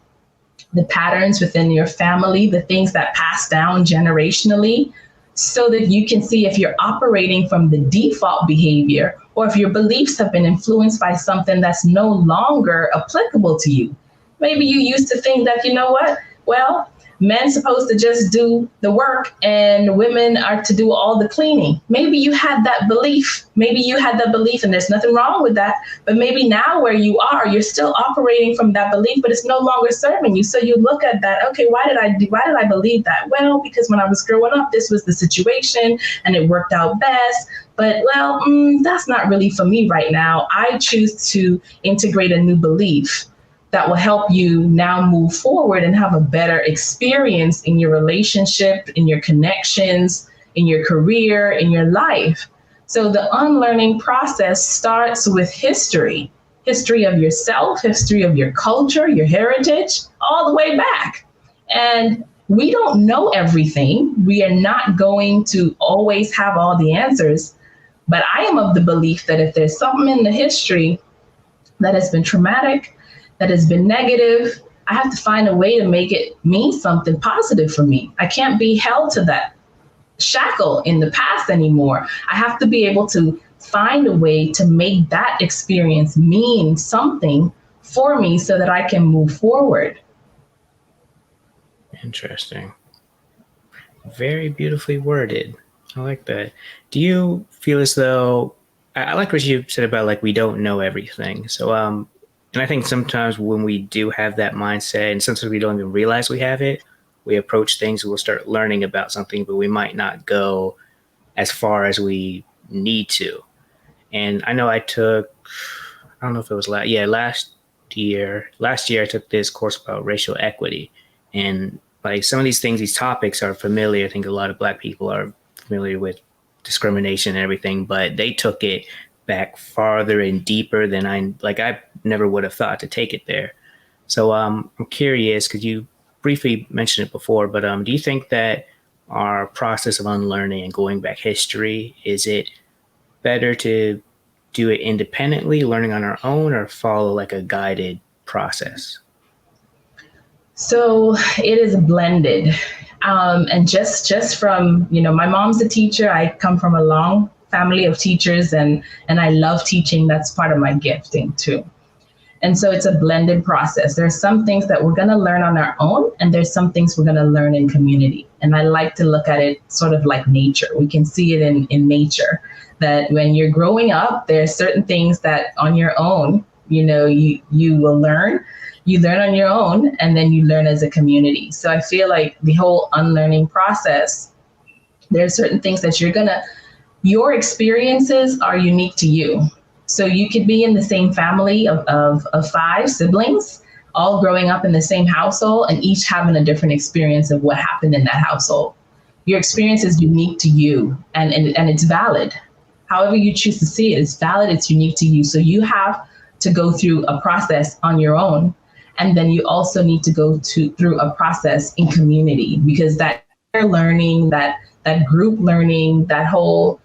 Speaker 1: within your family, the things that pass down generationally, so that you can see if you're operating from the default behavior or if your beliefs have been influenced by something that's no longer applicable to you. Maybe you used to think that, you know what, well, men's supposed to just do the work and women are to do all the cleaning. Maybe you had that belief. And there's nothing wrong with that. But maybe now where you are, you're still operating from that belief, but it's no longer serving you. So you look at that, okay, why did I believe that? Well, because when I was growing up, this was the situation and it worked out best. But well, that's not really for me right now. I choose to integrate a new belief that will help you now move forward and have a better experience in your relationship, in your connections, in your career, in your life. So the unlearning process starts with history of yourself, history of your culture, your heritage, all the way back. And we don't know everything. We are not going to always have all the answers. But I am of the belief that if there's something in the history that has been traumatic, that has been negative, I have to find a way to make it mean something positive for me. I can't be held to that shackle in the past anymore. I have to be able to find a way to make that experience mean something for me so that I can move forward.
Speaker 2: Interesting. Very beautifully worded. I like that. Do you feel as though, I like what you said about like, we don't know everything. So, and I think sometimes when we do have that mindset, and sometimes we don't even realize we have it, we approach things, we'll start learning about something, but we might not go as far as we need to. And I know I don't know if it was last year I took this course about racial equity. And like some of these things, these topics are familiar. I think a lot of Black people are familiar with discrimination and everything, but they took it back farther and deeper than I never would have thought to take it there. So I'm curious, because you briefly mentioned it before, but do you think that our process of unlearning and going back history, is it better to do it independently, learning on our own, or follow like a guided process?
Speaker 1: So it is blended. And just from, my mom's a teacher. I come from a long family of teachers and I love teaching. That's part of my gifting too. And so it's a blended process. There's some things that we're going to learn on our own, and there's some things we're going to learn in community. And I like to look at it sort of like nature. We can see it in nature, that when you're growing up, there are certain things that on your own, you will learn. You learn on your own, and then you learn as a community. So I feel like the whole unlearning process, there are certain things that your experiences are unique to you. So you could be in the same family of 5 siblings, all growing up in the same household, and each having a different experience of what happened in that household. Your experience is unique to you, and it's valid. However you choose to see it, it's valid, it's unique to you. So you have to go through a process on your own. And then you also need to go through a process in community, because that learning, that group learning, that whole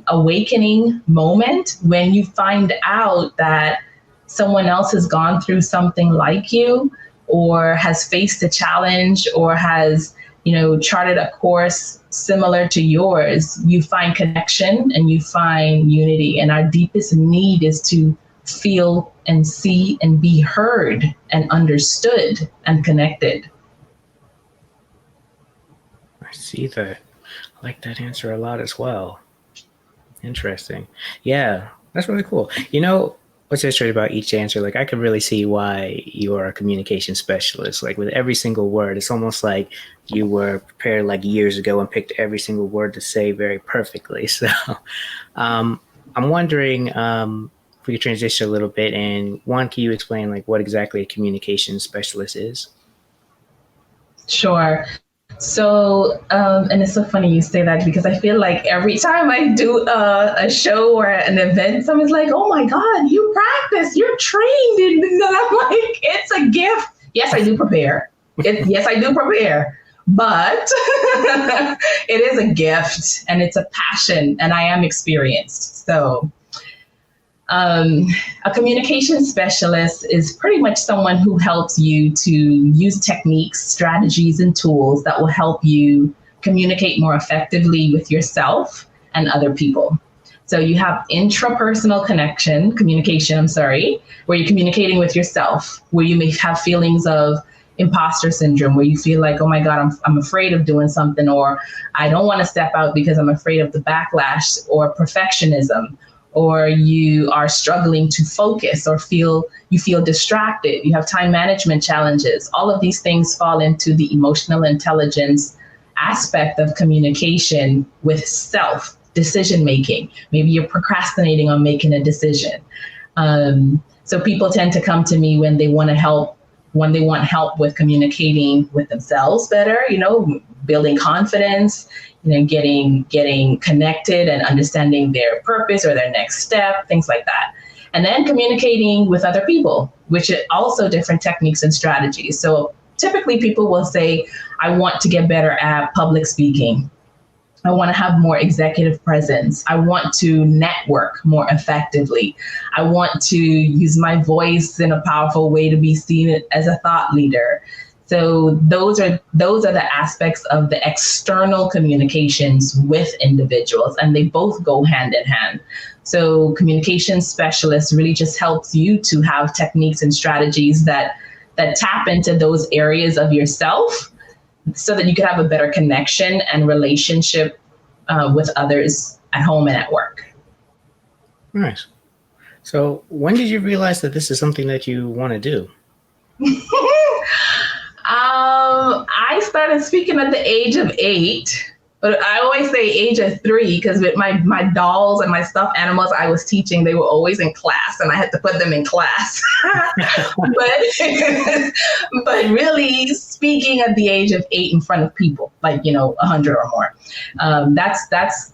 Speaker 1: awakening moment when you find out that someone else has gone through something like you, or has faced a challenge, or has, charted a course similar to yours, you find connection and you find unity. And our deepest need is to feel and see and be heard and understood and connected.
Speaker 2: I see that. I like that answer a lot as well. Interesting. Yeah, that's really cool. What's interesting about each answer, like I could really see why you are a communication specialist. Like with every single word, it's almost like you were prepared like years ago and picked every single word to say very perfectly. So I'm wondering, if we could transition a little bit, and one, can you explain like what exactly a communication specialist is?
Speaker 1: Sure. So, and it's so funny you say that, because I feel like every time I do a show or an event, someone's like, oh my God, you practice, you're trained. And I'm like, it's a gift. Yes, I do prepare. Yes, I do prepare, but it is a gift and it's a passion, and I am experienced. So a communication specialist is pretty much someone who helps you to use techniques, strategies, and tools that will help you communicate more effectively with yourself and other people. So you have intrapersonal communication, where you're communicating with yourself, where you may have feelings of imposter syndrome, where you feel like, oh my God, I'm afraid of doing something, or I don't want to step out because I'm afraid of the backlash, or perfectionism, or you are struggling to focus, or you feel distracted. You have time management challenges. All of these things fall into the emotional intelligence aspect of communication with self, decision making. Maybe you're procrastinating on making a decision. So people tend to come to me when they want help with communicating with themselves better, building confidence, getting connected and understanding their purpose or their next step, things like that. And then communicating with other people, which is also different techniques and strategies. So typically people will say, I want to get better at public speaking. I want to have more executive presence. I want to network more effectively. I want to use my voice in a powerful way to be seen as a thought leader. So those are the aspects of the external communications with individuals, and they both go hand in hand. So communication specialist really just helps you to have techniques and strategies that tap into those areas of yourself so that you can have a better connection and relationship with others at home and at work.
Speaker 2: Nice. So when did you realize that this is something that you want to do?
Speaker 1: I started speaking at the age of 8, but I always say age of 3 because with my dolls and my stuffed animals I was teaching, they were always in class and I had to put them in class. but really speaking at the age of 8 in front of people, 100 or more,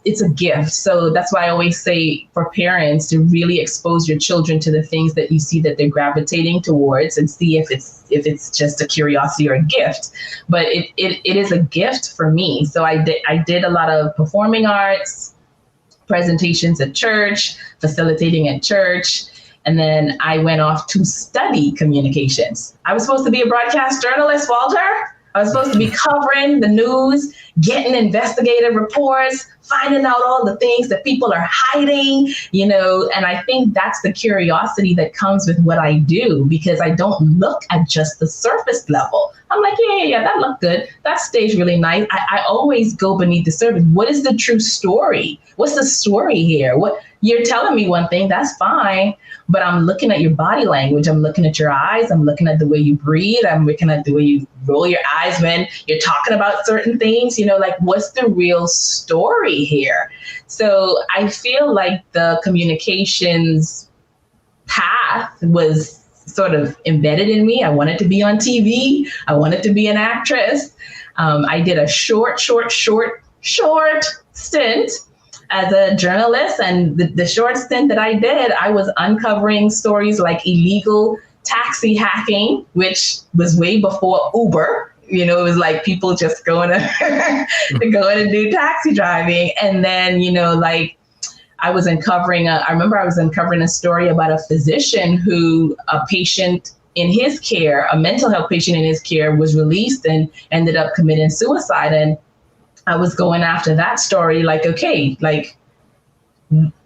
Speaker 1: it's a gift. So that's why I always say for parents to really expose your children to the things that you see that they're gravitating towards and see if it's just a curiosity or a gift. But it is a gift for me. So I did a lot of performing arts, presentations at church, facilitating at church. And then I went off to study communications. I was supposed to be a broadcast journalist, Walter. I was supposed to be covering the news, getting investigative reports, finding out all the things that people are hiding, and I think that's the curiosity that comes with what I do, because I don't look at just the surface level. I'm like, yeah, that looked good. That staged really nice. I always go beneath the surface. What is the true story? What's the story here? What you're telling me one thing, that's fine, but I'm looking at your body language. I'm looking at your eyes. I'm looking at the way you breathe. I'm looking at the way you roll your eyes when you're talking about certain things, what's the real story here? So I feel like the communications path was sort of embedded in me. I wanted to be on TV. I wanted to be an actress. I did a short stint as a journalist. And the short stint that I did, I was uncovering stories like illegal taxi hacking, which was way before Uber. It was like people just going to do taxi driving. And then, I was uncovering I remember I was uncovering a story about a physician who a patient in his care, a mental health patient in his care, was released and ended up committing suicide. And I was going after that story,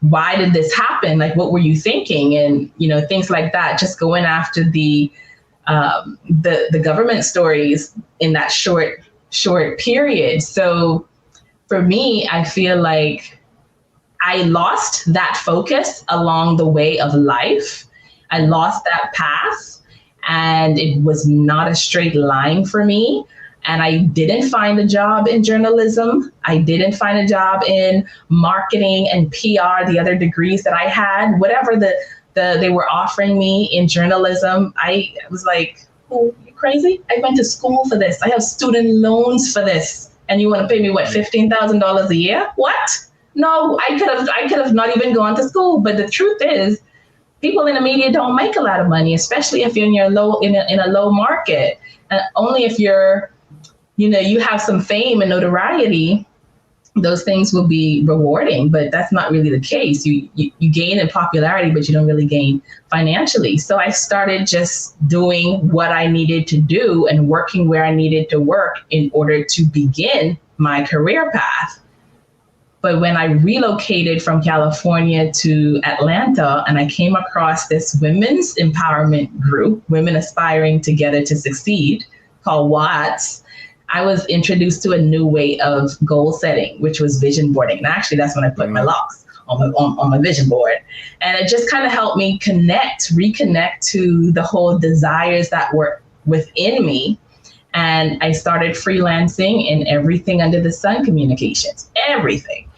Speaker 1: why did this happen? What were you thinking? And, things like that, just going after the government stories in that short period. So for me, I feel like I lost that focus along the way of life. I lost that path, and it was not a straight line for me. And I didn't find a job in journalism. I didn't find a job in marketing and PR, the other degrees that I had, whatever they were offering me in journalism. I was like, oh, you crazy? I went to school for this. I have student loans for this. And you want to pay me, what, $15,000 a year? What? No, I could have not even gone to school. But the truth is, people in the media don't make a lot of money, especially if you're in a low market. Only if you're, you have some fame and notoriety, those things will be rewarding, but that's not really the case. You gain in popularity, but you don't really gain financially. So I started just doing what I needed to do and working where I needed to work in order to begin my career path. But when I relocated from California to Atlanta and I came across this women's empowerment group, Women Aspiring Together to Succeed, called WATS, I was introduced to a new way of goal setting, which was vision boarding. And actually, that's when I put my Locs on my vision board. And it just kind of helped me reconnect to the whole desires that were within me. And I started freelancing in everything under the sun communications, everything.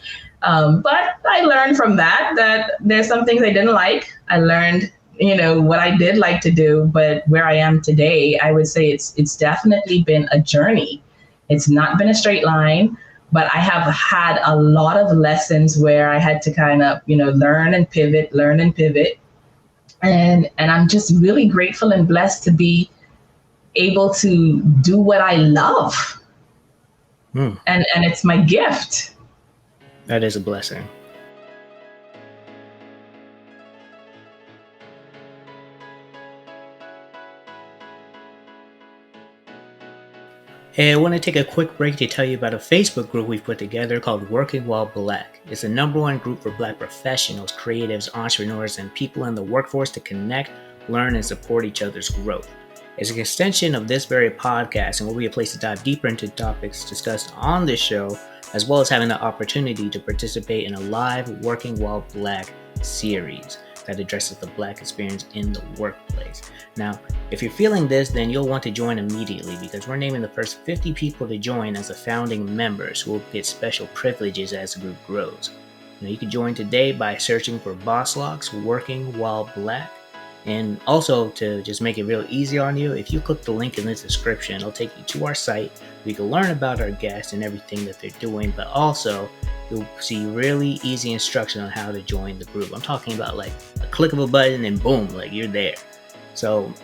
Speaker 1: But I learned from that there's some things I didn't like. I learned what I did like to do, but where I am today, I would say it's definitely been a journey. It's not been a straight line, but I have had a lot of lessons where I had to kind of, learn and pivot. And I'm just really grateful and blessed to be able to do what I love. And it's my gift.
Speaker 2: That is a blessing. Hey, I want to take a quick break to tell you about a Facebook group we've put together called Working While Black. It's the #1 group for Black professionals, creatives, entrepreneurs, and people in the workforce to connect, learn, and support each other's growth. It's an extension of this very podcast and will be a place to dive deeper into topics discussed on this show, as well as having the opportunity to participate in a live Working While Black series that addresses the Black experience in the workplace. Now, if you're feeling this, then you'll want to join immediately because we're naming the first 50 people to join as the founding members who will get special privileges as the group grows. Now, you can join today by searching for BossLocks Working While Black. And also, to just make it real easy on you, if you click the link in the description, it'll take you to our site where you can learn about our guests and everything that they're doing, but also you'll see really easy instruction on how to join the group. I'm talking about like a click of a button and boom, like you're there. So,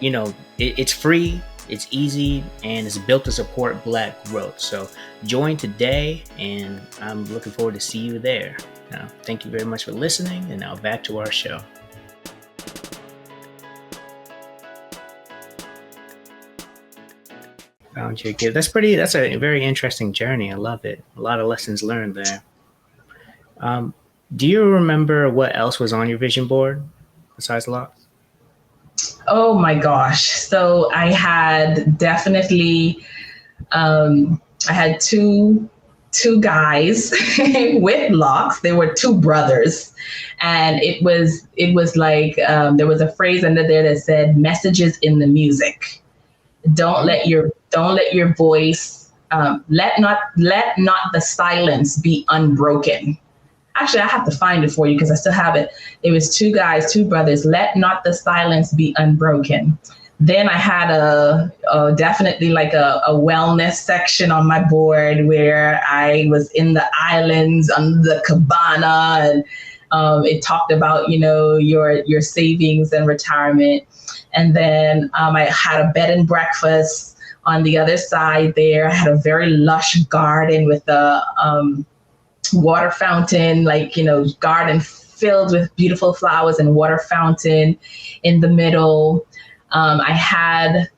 Speaker 2: it's free, it's easy, and it's built to support Black growth. So join today, and I'm looking forward to see you there. Now, thank you very much for listening, and now back to our show. Found your gift. That's a very interesting journey. I love it. A lot of lessons learned there. Do you remember what else was on your vision board besides Locs?
Speaker 1: Oh my gosh. So I had definitely, I had two guys with Locs. They were two brothers. And it was like, there was a phrase under there that said messages in the music. Don't let your voice, let not the silence be unbroken. Actually, I have to find it for you because I still have it. It was two brothers. Let not the silence be unbroken. Then I had definitely like a wellness section on my board where I was in the islands on the cabana, and it talked about your savings and retirement. And then I had a bed and breakfast on the other side there. I had a very lush garden with a water fountain, garden filled with beautiful flowers and water fountain in the middle. I had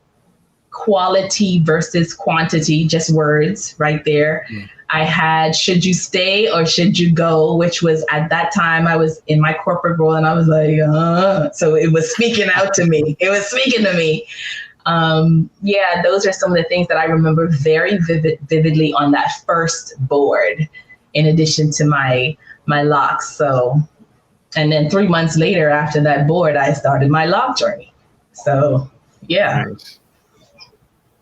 Speaker 1: quality versus quantity, just words right there. I had should you stay or should you go, which was at that time I was in my corporate role and I was like, so it was speaking out to me. It was speaking to me. Those are some of the things that I remember very vividly on that first board, in addition to my Locs. So, and then 3 months later after that board, I started my Loc journey. So, yeah.
Speaker 2: Nice.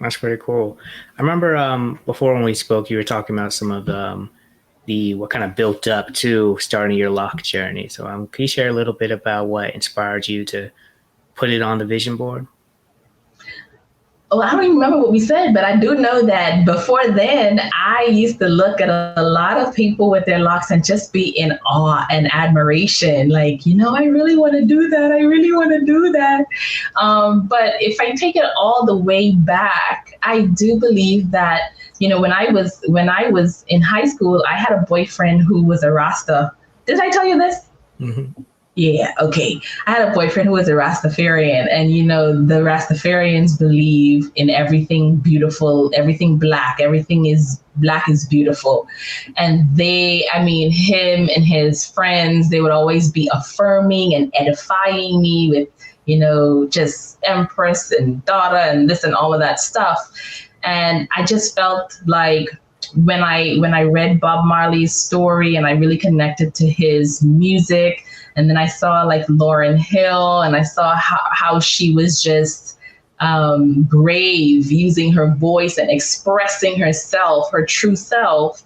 Speaker 2: That's pretty cool. I remember before when we spoke, you were talking about some of what kind of built up to starting your Loc journey. So can you share a little bit about what inspired you to put it on the vision board?
Speaker 1: Oh, I don't even remember what we said, but I do know that before then, I used to look at a lot of people with their locks and just be in awe and admiration. Like, I really want to do that. I really want to do that. But if I take it all the way back, I do believe that, when I was in high school, I had a boyfriend who was a Rasta. Did I tell you this?
Speaker 2: Mm-hmm.
Speaker 1: Yeah, okay. I had a boyfriend who was a Rastafarian, and the Rastafarians believe in everything beautiful, everything black, black is beautiful. And him and his friends, they would always be affirming and edifying me with, just empress and daughter and this and all of that stuff. And I just felt like when I read Bob Marley's story and I really connected to his music, and then I saw like Lauryn Hill, and I saw how she was just brave, using her voice and expressing herself, her true self.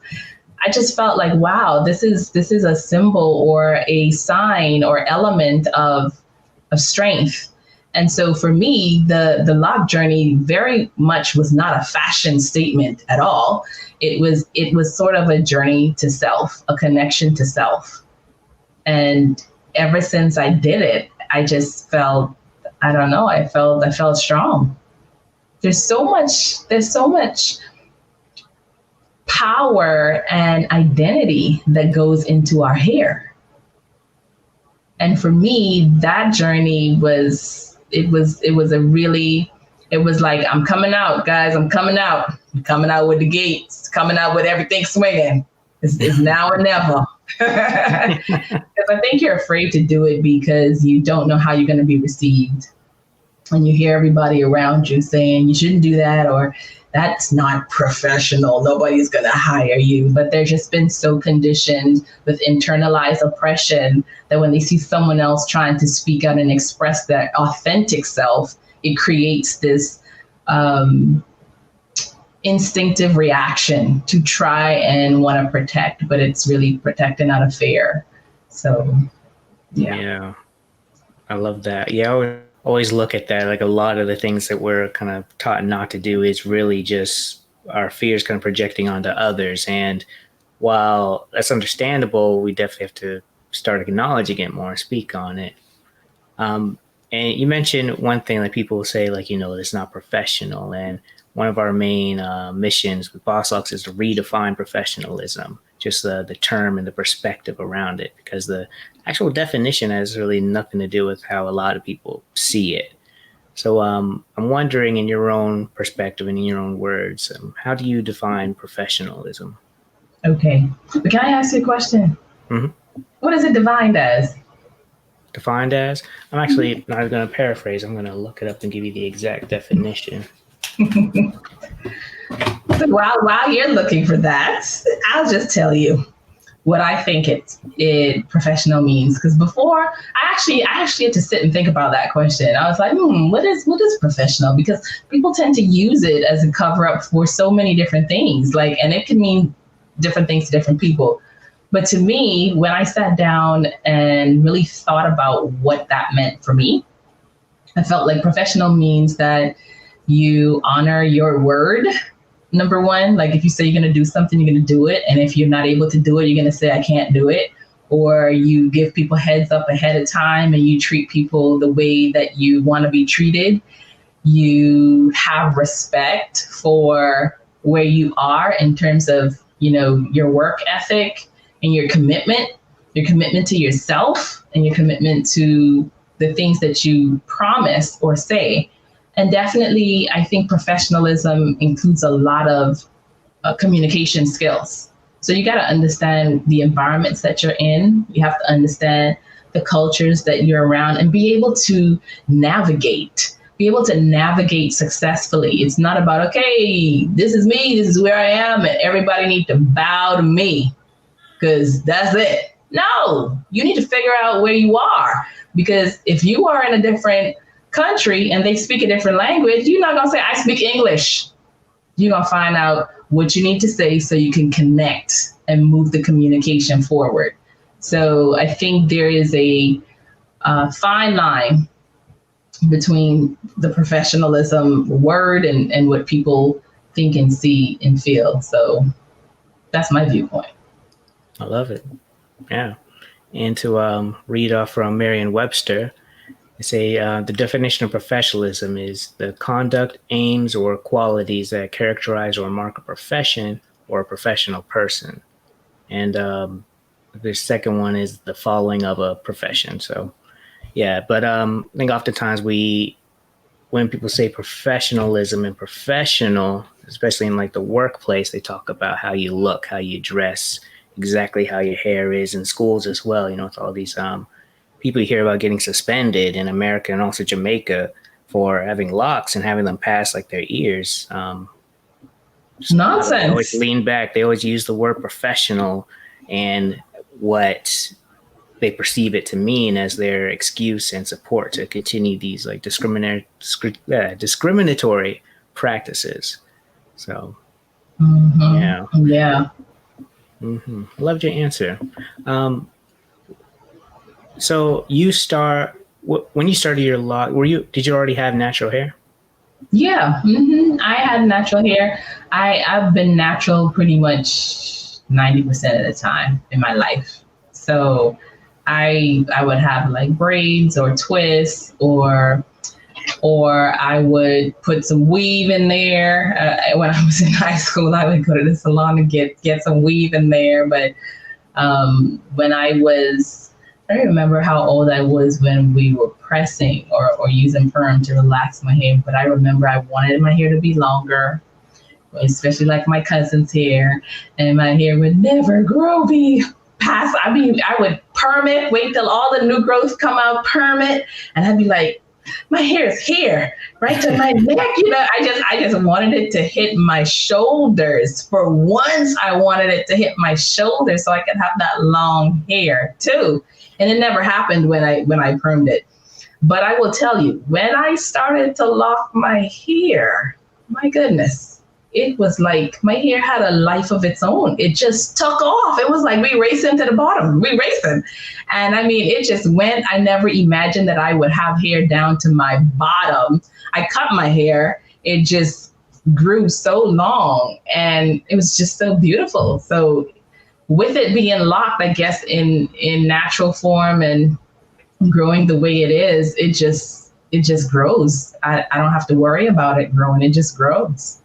Speaker 1: I just felt like, wow, this is a symbol or a sign or element of strength. And so for me, the lock journey very much was not a fashion statement at all. It was sort of a journey to self, a connection to self. And ever since I did it, I just felt, I don't know, I felt strong. There's so much power and identity that goes into our hair. And for me, that journey was like, I'm coming out, guys, I'm coming out with the gates, coming out with everything swinging. It's now or never. Because I think you're afraid to do it because you don't know how you're going to be received. And you hear everybody around you saying you shouldn't do that, or that's not professional, nobody's going to hire you. But they've just been so conditioned with internalized oppression that when they see someone else trying to speak out and express their authentic self, it creates this instinctive reaction to try and want to protect, but it's really protecting out of fear. So, yeah.
Speaker 2: I love that. Yeah, I always look at that. Like a lot of the things that we're kind of taught not to do is really just our fears kind of projecting onto others. And while that's understandable, we definitely have to start acknowledging it more, speak on it. And you mentioned one thing, like people will say, like, it's not professional. And one of our main missions with BossLocks is to redefine professionalism, just the term and the perspective around it, because the actual definition has really nothing to do with how a lot of people see it. So I'm wondering, in your own perspective and in your own words, how do you define professionalism?
Speaker 1: Okay. But can I ask you a question?
Speaker 2: Mm-hmm.
Speaker 1: What is it defined as?
Speaker 2: Defined as? I'm actually not going to paraphrase. I'm going to look it up and give you the exact definition.
Speaker 1: So while you're looking for that, I'll just tell you what I think it professional means. Because before, I actually had to sit and think about that question. I was like, what is professional? Because people tend to use it as a cover up for so many different things. And it can mean different things to different people. But to me, when I sat down and really thought about what that meant for me, I felt like professional means that you honor your word. Number one, like if you say you're going to do something, you're going to do it. And if you're not able to do it, you're going to say, I can't do it. Or you give people heads up ahead of time and you treat people the way that you want to be treated. You have respect for where you are in terms of, your work ethic and your commitment to yourself and your commitment to the things that you promise or say. And definitely, I think professionalism includes a lot of communication skills. So you got to understand the environments that you're in. You have to understand the cultures that you're around and be able to navigate successfully. It's not about, okay, this is me, this is where I am, and everybody needs to bow to me because that's it. No, you need to figure out where you are, because if you are in a different country and they speak a different language, you're not going to say, I speak English. You're going to find out what you need to say so you can connect and move the communication forward. So I think there is a fine line between the professionalism word and what people think and see and feel. So that's my viewpoint.
Speaker 2: I love it. Yeah. And to read off from Merriam-Webster, they say the definition of professionalism is the conduct, aims, or qualities that characterize or mark a profession or a professional person. And the second one is the following of a profession. So, yeah. But I think oftentimes when people say professionalism and professional, especially in like the workplace, they talk about how you look, how you dress, exactly how your hair is. In schools as well, you know, it's all these people you hear about getting suspended in America and also Jamaica for having locks and having them pass like their ears.
Speaker 1: Nonsense.
Speaker 2: They always lean back. They always use the word professional and what they perceive it to mean as their excuse and support to continue these like discriminatory practices. So, yeah. Mm-hmm. I loved your answer. So when you started your law, did you already have natural hair?
Speaker 1: Yeah, I had natural hair. I've been natural pretty much 90% of the time in my life. So I would have like braids or twists or I would put some weave in there. When I was in high school, I would go to the salon and get some weave in there. But when I don't remember how old I was when we were pressing or using perm to relax my hair, but I remember I wanted my hair to be longer, especially like my cousin's hair, and my hair would never grow past. I would perm it, wait till all the new growth come out, perm it, and I'd be like, my hair is here, right to my neck. You know, I just wanted it to hit my shoulders. For once, I wanted it to hit my shoulders so I could have that long hair too. And it never happened when I permed it. But I will tell you, when I started to lock my hair, my goodness, it was like my hair had a life of its own. It just took off. It was like we racing to the bottom. We racing. And I mean, it just went. I never imagined that I would have hair down to my bottom. I cut my hair. It just grew so long and it was just so beautiful. So with it being locked, I guess, in natural form and growing the way it is, it just grows. I don't have to worry about it growing. It just grows.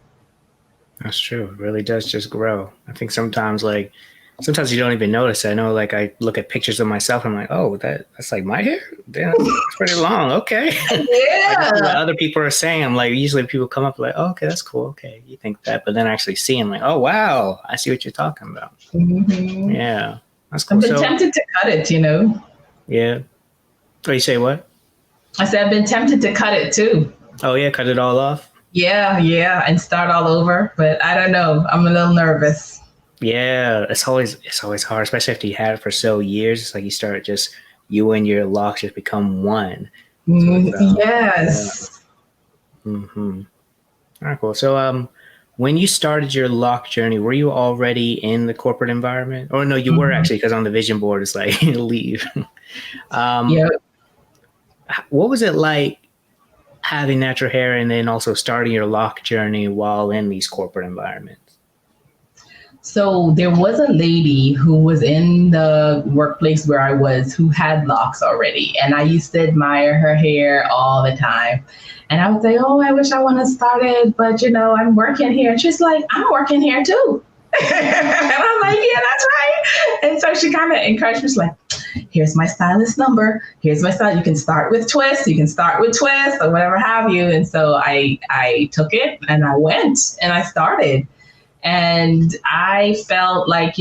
Speaker 2: That's true. It really does just grow. I think sometimes you don't even notice it. I know, like, I look at pictures of myself and I'm like, oh, that's like my hair? Damn, it's pretty long. Okay.
Speaker 1: Yeah.
Speaker 2: Like, what other people are saying, I'm like, usually people come up like, oh, okay, that's cool. Okay. You think that, but then I actually see them like, oh, wow, I see what you're talking about.
Speaker 1: Mm-hmm.
Speaker 2: Yeah. That's cool.
Speaker 1: I've been tempted to cut it, you know?
Speaker 2: Yeah. Oh, you say what?
Speaker 1: I said, I've been tempted to cut it too.
Speaker 2: Oh yeah. Cut it all off.
Speaker 1: Yeah, and start all over. But I don't know. I'm a little nervous.
Speaker 2: Yeah, it's always hard, especially after you had it for so years. It's like you and your locks just become one.
Speaker 1: Yes.
Speaker 2: Yeah. Mm-hmm. All right, cool. So, when you started your lock journey, were you already in the corporate environment? Or no, you were actually, because on the vision board it's like leave.
Speaker 1: Yep.
Speaker 2: What was it like having natural hair and then also starting your lock journey while in these corporate environments?
Speaker 1: So there was a lady who was in the workplace where I was who had locks already. And I used to admire her hair all the time. And I would say, oh, I wish I would have started, but I'm working here. And she's like, I'm working here too. And I'm like, yeah, that's right. And so she kind of encouraged me. She's like, here's my stylist number. Here's my style. You can start with twists. You can start with twists or whatever have you. And so I took it and I went and I started. And I felt like,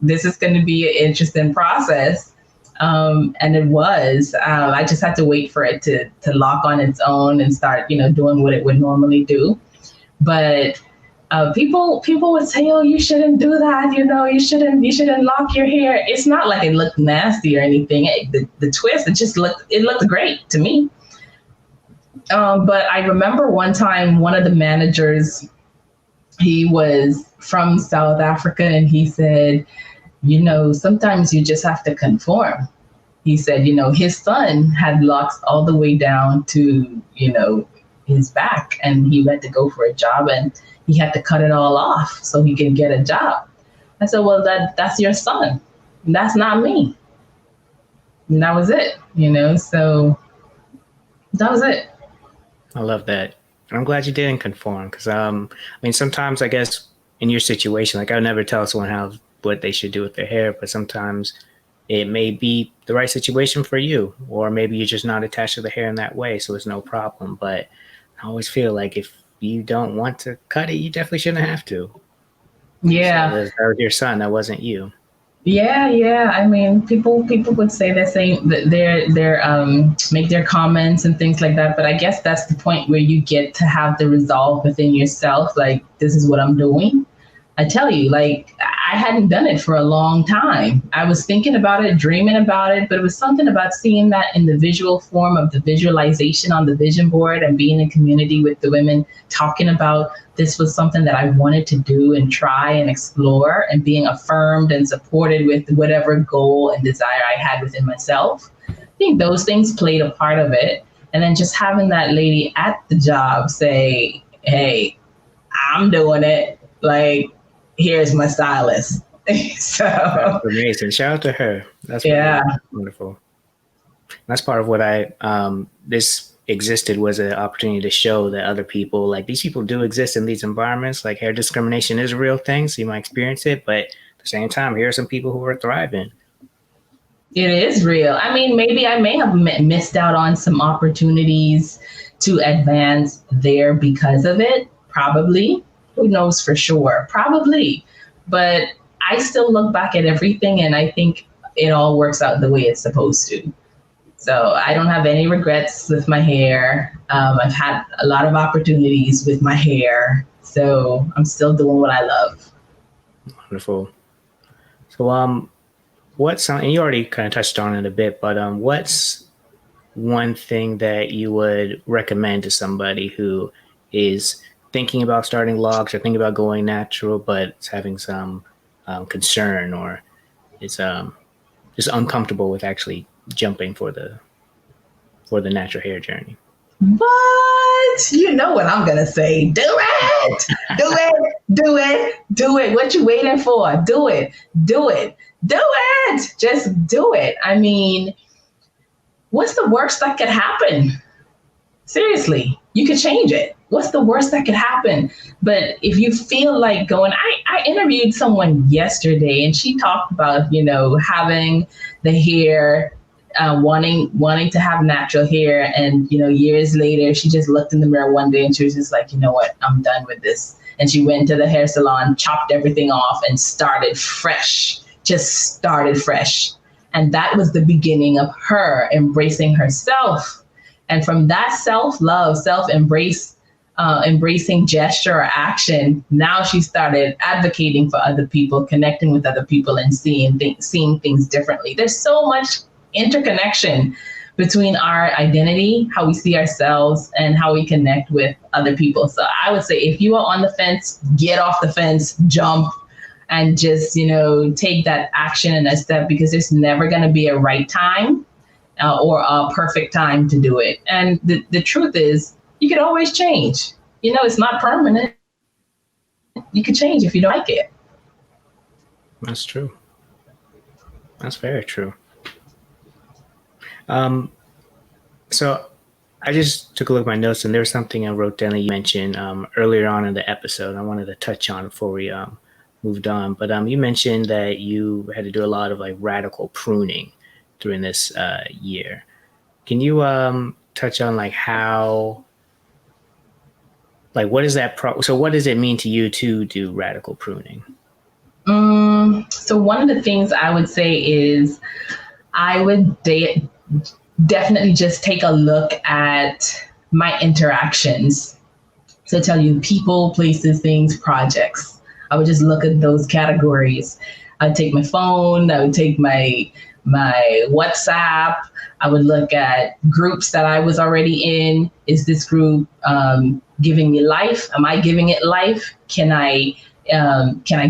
Speaker 1: this is going to be an interesting process. And it was. I just had to wait for it to lock on its own and start, doing what it would normally do. But people would say, oh, you shouldn't do that. You shouldn't lock your hair. It's not like it looked nasty or anything. The twist, it looked great to me. But I remember one time, one of the managers, he was from South Africa, and he said, sometimes you just have to conform. he said, his son had locks all the way down to, his back, and he went to go for a job and he had to cut it all off so he could get a job. I said, well, that's your son. That's not me. And that was it, so that was it.
Speaker 2: I love that. I'm glad you didn't conform, because sometimes I guess in your situation, like I would never tell someone what they should do with their hair, but sometimes it may be the right situation for you, or maybe you're just not attached to the hair in that way, so it's no problem. But I always feel like if you don't want to cut it, you definitely shouldn't have to.
Speaker 1: Yeah.
Speaker 2: So that was your son, that wasn't you.
Speaker 1: Yeah. I mean, people would say the same, that they're make their comments and things like that. But I guess that's the point where you get to have the resolve within yourself. Like, this is what I'm doing. I tell you, like, I hadn't done it for a long time. I was thinking about it, dreaming about it, but it was something about seeing that in the visual form of the visualization on the vision board and being in community with the women talking about this was something that I wanted to do and try and explore, and being affirmed and supported with whatever goal and desire I had within myself. I think those things played a part of it. And then just having that lady at the job say, hey, I'm doing it. Like, here's my stylist. So
Speaker 2: that's amazing. Shout out to her. That's wonderful. That's part of what this existed, was an opportunity to show that other people, like, these people do exist in these environments. Like, hair discrimination is a real thing, so you might experience it, but at the same time, here are some people who are thriving.
Speaker 1: It is real. I mean, maybe I may have missed out on some opportunities to advance there because of it. Probably. Who knows for sure? Probably. But I still look back at everything and I think it all works out the way it's supposed to. So I don't have any regrets with my hair. I've had a lot of opportunities with my hair. So I'm still doing what I love.
Speaker 2: Wonderful. So and you already kind of touched on it a bit, but what's one thing that you would recommend to somebody who is thinking about starting Locs or thinking about going natural, but is having some concern, or is just uncomfortable with actually jumping for the natural hair journey?
Speaker 1: What? You know what I'm gonna say? Do it! Do it! Do it! Do it! What you waiting for? Do it! Do it! Do it! Just do it. I mean, what's the worst that could happen? Seriously, you could change it. What's the worst that could happen? But if you feel like going, I interviewed someone yesterday and she talked about, having the hair, wanting to have natural hair. And, years later, she just looked in the mirror one day and she was just like, you know what, I'm done with this. And she went to the hair salon, chopped everything off and started fresh, just started fresh. And that was the beginning of her embracing herself. And from that self-love, self-embrace, embracing gesture or action, now she started advocating for other people, connecting with other people, and seeing things differently. There's so much interconnection between our identity, how we see ourselves, and how we connect with other people. So I would say if you are on the fence, get off the fence, jump, and just, take that action and that step, because there's never going to be a right time or a perfect time to do it. And the truth is, you can always change. It's not permanent. You can change if you don't like it.
Speaker 2: That's true. That's very true. So I just took a look at my notes, and there was something I wrote down that you mentioned earlier on in the episode. I wanted to touch on before we moved on. But you mentioned that you had to do a lot of radical pruning during this year. Can you touch on how, what is that so what does it mean to you to do radical pruning?
Speaker 1: So one of the things I would say is I would definitely just take a look at my interactions. So I tell you, people, places, things, projects. I would just look at those categories. I'd take my phone, I would take my WhatsApp. I would look at groups that I was already in. Is this group giving me life? Am I giving it life? Can I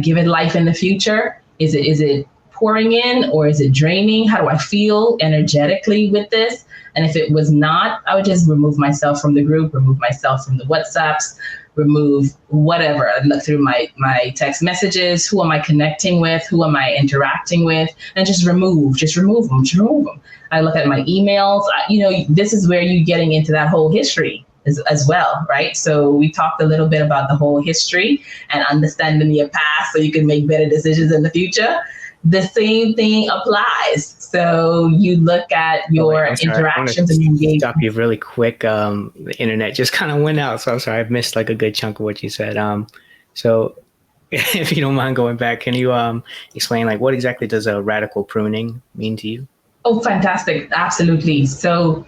Speaker 1: give it life in the future? Is it pouring in or is it draining? How do I feel energetically with this? And if it was not, I would just remove myself from the group, remove myself from the WhatsApps, remove whatever. I'd look through my text messages. Who am I connecting with? Who am I interacting with? And just remove them. I look at my emails. This is where you're getting into that whole history as well, right? So we talked a little bit about the whole history and understanding your past so you can make better decisions in the future. The same thing applies. So you look at your interactions and engagement.
Speaker 2: Stop you really quick. The internet just kind of went out, so I'm sorry, I missed like a good chunk of what you said. So if you don't mind going back, can you explain like what exactly does a radical pruning mean to you?
Speaker 1: Oh, fantastic! Absolutely. So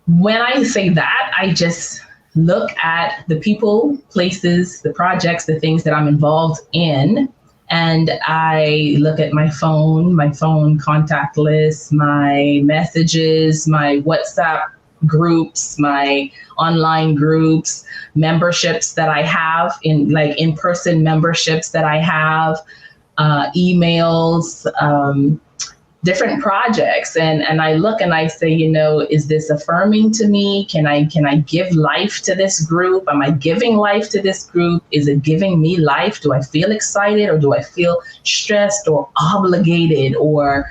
Speaker 1: when I say that, I just look at the people, places, the projects, the things that I'm involved in. And I look at my phone contact list, my messages, my WhatsApp groups, my online groups, memberships that I have in-person memberships that I have, emails, different projects. And I look and I say, is this affirming to me? Can I give life to this group? Am I giving life to this group? Is it giving me life? Do I feel excited or do I feel stressed or obligated or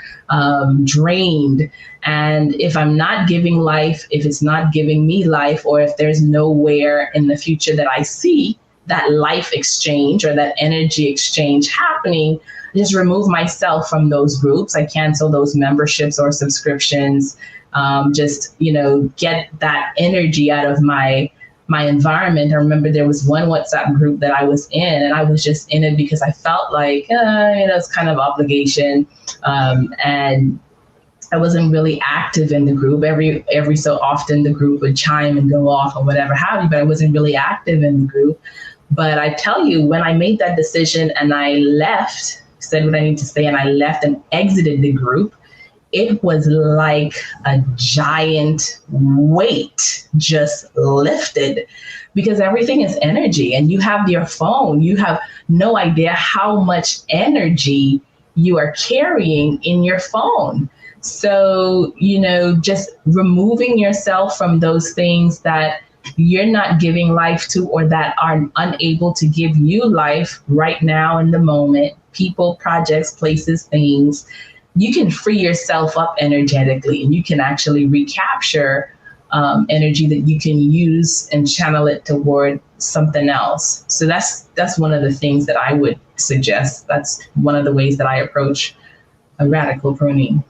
Speaker 1: drained? And if I'm not giving life, if it's not giving me life, or if there's nowhere in the future that I see that life exchange or that energy exchange happening, just remove myself from those groups. I cancel those memberships or subscriptions. Get that energy out of my environment. I remember there was one WhatsApp group that I was in, and I was just in it because I felt like, it's kind of obligation. And I wasn't really active in the group. Every so often the group would chime and go off or whatever have you, but I wasn't really active in the group. But I tell you, when I made that decision and I left, said what I need to say, and I left and exited the group, it was like a giant weight just lifted, because everything is energy and you have your phone. You have no idea how much energy you are carrying in your phone. So, just removing yourself from those things that you're not giving life to or that are unable to give you life right now in the moment, people, projects, places, things, you can free yourself up energetically and you can actually recapture energy that you can use and channel it toward something else. So that's one of the things that I would suggest. That's one of the ways that I approach a radical pruning.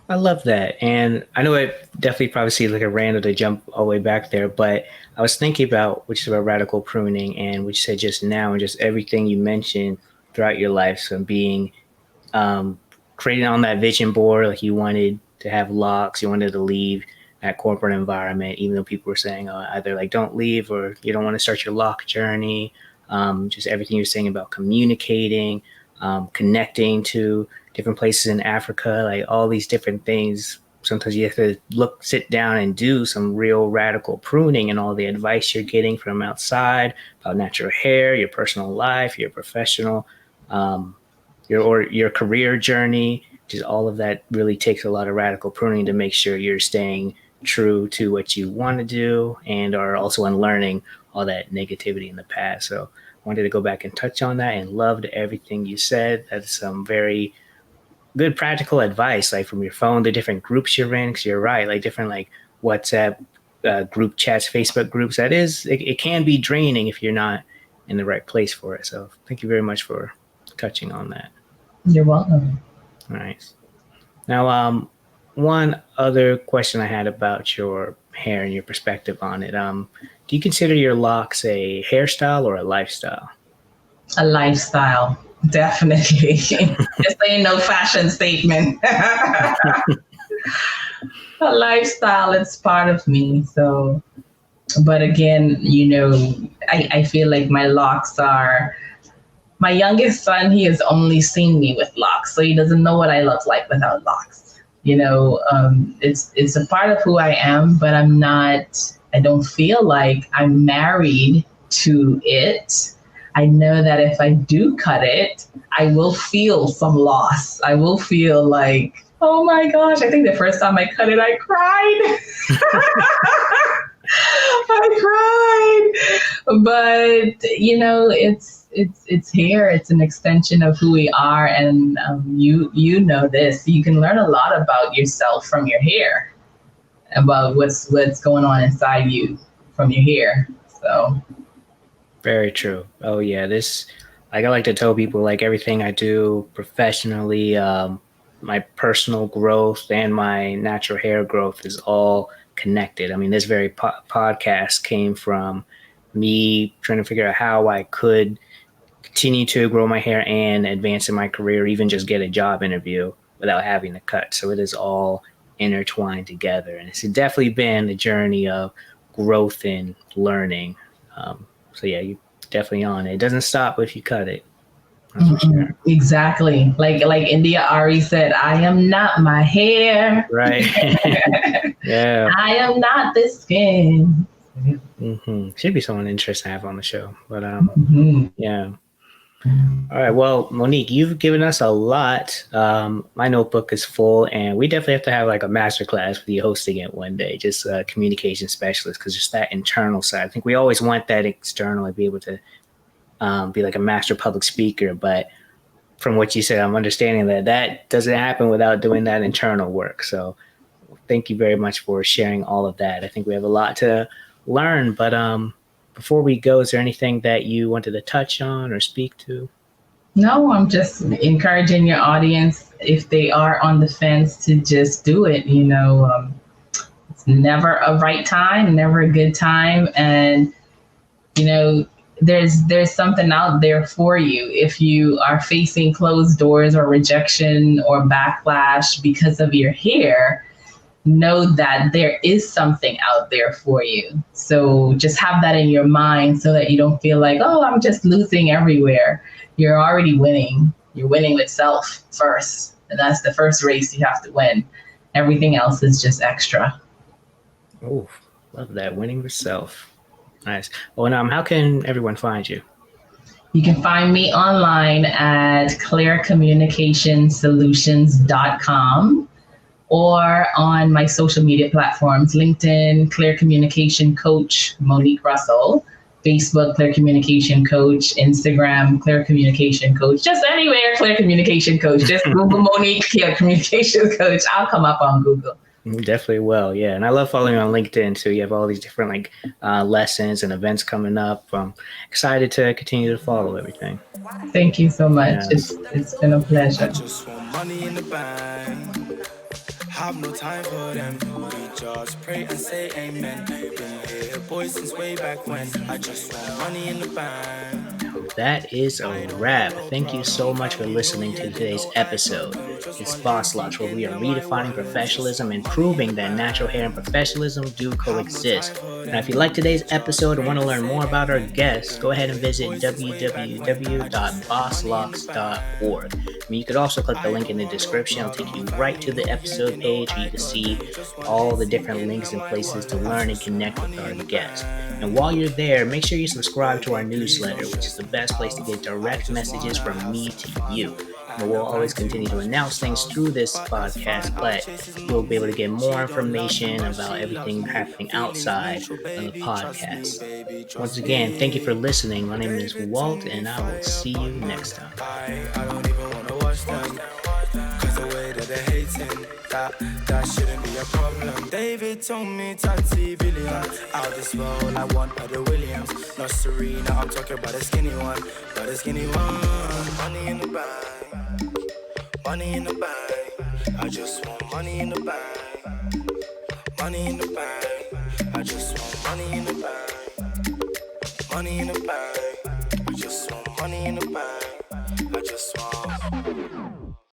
Speaker 2: I love that. And I know it definitely probably seems like a random to jump all the way back there, but I was thinking about what you said about radical pruning and what you said just now and just everything you mentioned throughout your life. So being creating on that vision board, like you wanted to have Locs, you wanted to leave that corporate environment, even though people were saying either like don't leave or you don't want to start your Loc journey. Just everything you're saying about communicating, connecting to different places in Africa, like all these different things. Sometimes you have to sit down and do some real radical pruning, and all the advice you're getting from outside about natural hair, your personal life, your professional, your career journey, just all of that really takes a lot of radical pruning to make sure you're staying true to what you want to do and are also unlearning all that negativity in the past. So I wanted to go back and touch on that and loved everything you said. That's some very good practical advice, like from your phone, the different groups you're in, because you're right, like different like WhatsApp group chats, Facebook groups, it can be draining if you're not in the right place for it. So thank you very much for touching on that.
Speaker 1: You're welcome.
Speaker 2: All right. Now, one other question I had about your hair and your perspective on it. Do you consider your Locs a hairstyle or a lifestyle?
Speaker 1: A lifestyle. Definitely. This ain't no fashion statement. A lifestyle, it's part of me. So, but again, I feel like my Locs are, my youngest son, he has only seen me with Locs. So he doesn't know what I look like without Locs. It's a part of who I am, but I don't feel like I'm married to it. I know that if I do cut it, I will feel some loss. I will feel like, oh my gosh, I think the first time I cut it, I cried. I cried. But, it's hair. It's an extension of who we are. And you know this. You can learn a lot about yourself from your hair, about what's going on inside you from your hair. So
Speaker 2: very true. Oh yeah, I like to tell people, like, everything I do professionally, my personal growth and my natural hair growth is all connected. I mean, this very podcast came from me trying to figure out how I could continue to grow my hair and advance in my career, even just get a job interview without having to cut. So it is all intertwined together. And it's definitely been a journey of growth and learning. So yeah, you're definitely on it. It doesn't stop if you cut it.
Speaker 1: Sure. Exactly. Like India Ari said, I am not my hair.
Speaker 2: Right. Yeah.
Speaker 1: I am not the skin.
Speaker 2: Mm-hmm. Should be someone interesting to have on the show. But yeah. All right. Well, Monique, you've given us a lot. My notebook is full, and we definitely have to have like a masterclass with you hosting it one day, just a communication specialist, because just that internal side. I think we always want that external, to be able to be like a master public speaker. But from what you said, I'm understanding that doesn't happen without doing that internal work. So thank you very much for sharing all of that. I think we have a lot to learn, but before we go, is there anything that you wanted to touch on or speak to?
Speaker 1: No, I'm just encouraging your audience, if they are on the fence, to just do it. It's never a right time, never a good time. And, there's something out there for you. If you are facing closed doors or rejection or backlash because of your hair, know that there is something out there for you. So just have that in your mind so that you don't feel like, oh, I'm just losing everywhere. You're already winning. You're winning with self first. And that's the first race you have to win. Everything else is just extra.
Speaker 2: Oh, love that. Winning with self. Nice. Well, how can everyone find you?
Speaker 1: You can find me online at clearcommunicationsolutions.com. or on my social media platforms, LinkedIn, Clear Communication Coach, Monique Russell, Facebook, Clear Communication Coach, Instagram, Clear Communication Coach, just anywhere, Clear Communication Coach. Just Google Monique, Clear Communication Coach. I'll come up on Google.
Speaker 2: Definitely will, yeah. And I love following you on LinkedIn too. You have all these different lessons and events coming up. I'm excited to continue to follow everything.
Speaker 1: Thank you so much. Yes. It's been a pleasure.
Speaker 3: I just want money in the bank. Have no time for them. We just pray and say amen. Been here, boys, since way back when. I just want money in the bank.
Speaker 2: That is a wrap. Thank you so much for listening to today's episode. It's BossLocks, where we are redefining professionalism and proving that natural hair and professionalism do coexist. Now, if you like today's episode and want to learn more about our guests, go ahead and visit www.BossLocks.org. You could also click the link in the description. It'll take you right to the episode page where you can see all the different links and places to learn and connect with our guests. And while you're there, make sure you subscribe to our newsletter, which is the best place to get direct messages from me to you. And we'll always continue to announce things through this podcast, but you'll be able to get more information about everything happening outside of the podcast. Once again, thank you for listening. My name is Walt, and I will see you next time.
Speaker 3: That shouldn't be a problem. David told me Tati billion. Out this world, I want other Williams. Not Serena, I'm talking about the skinny one. Money in the bank. Money in the bank. I just want money in the bank. Money in the bank. I just want money in the bank. Money in the bank. I just want money in the bank.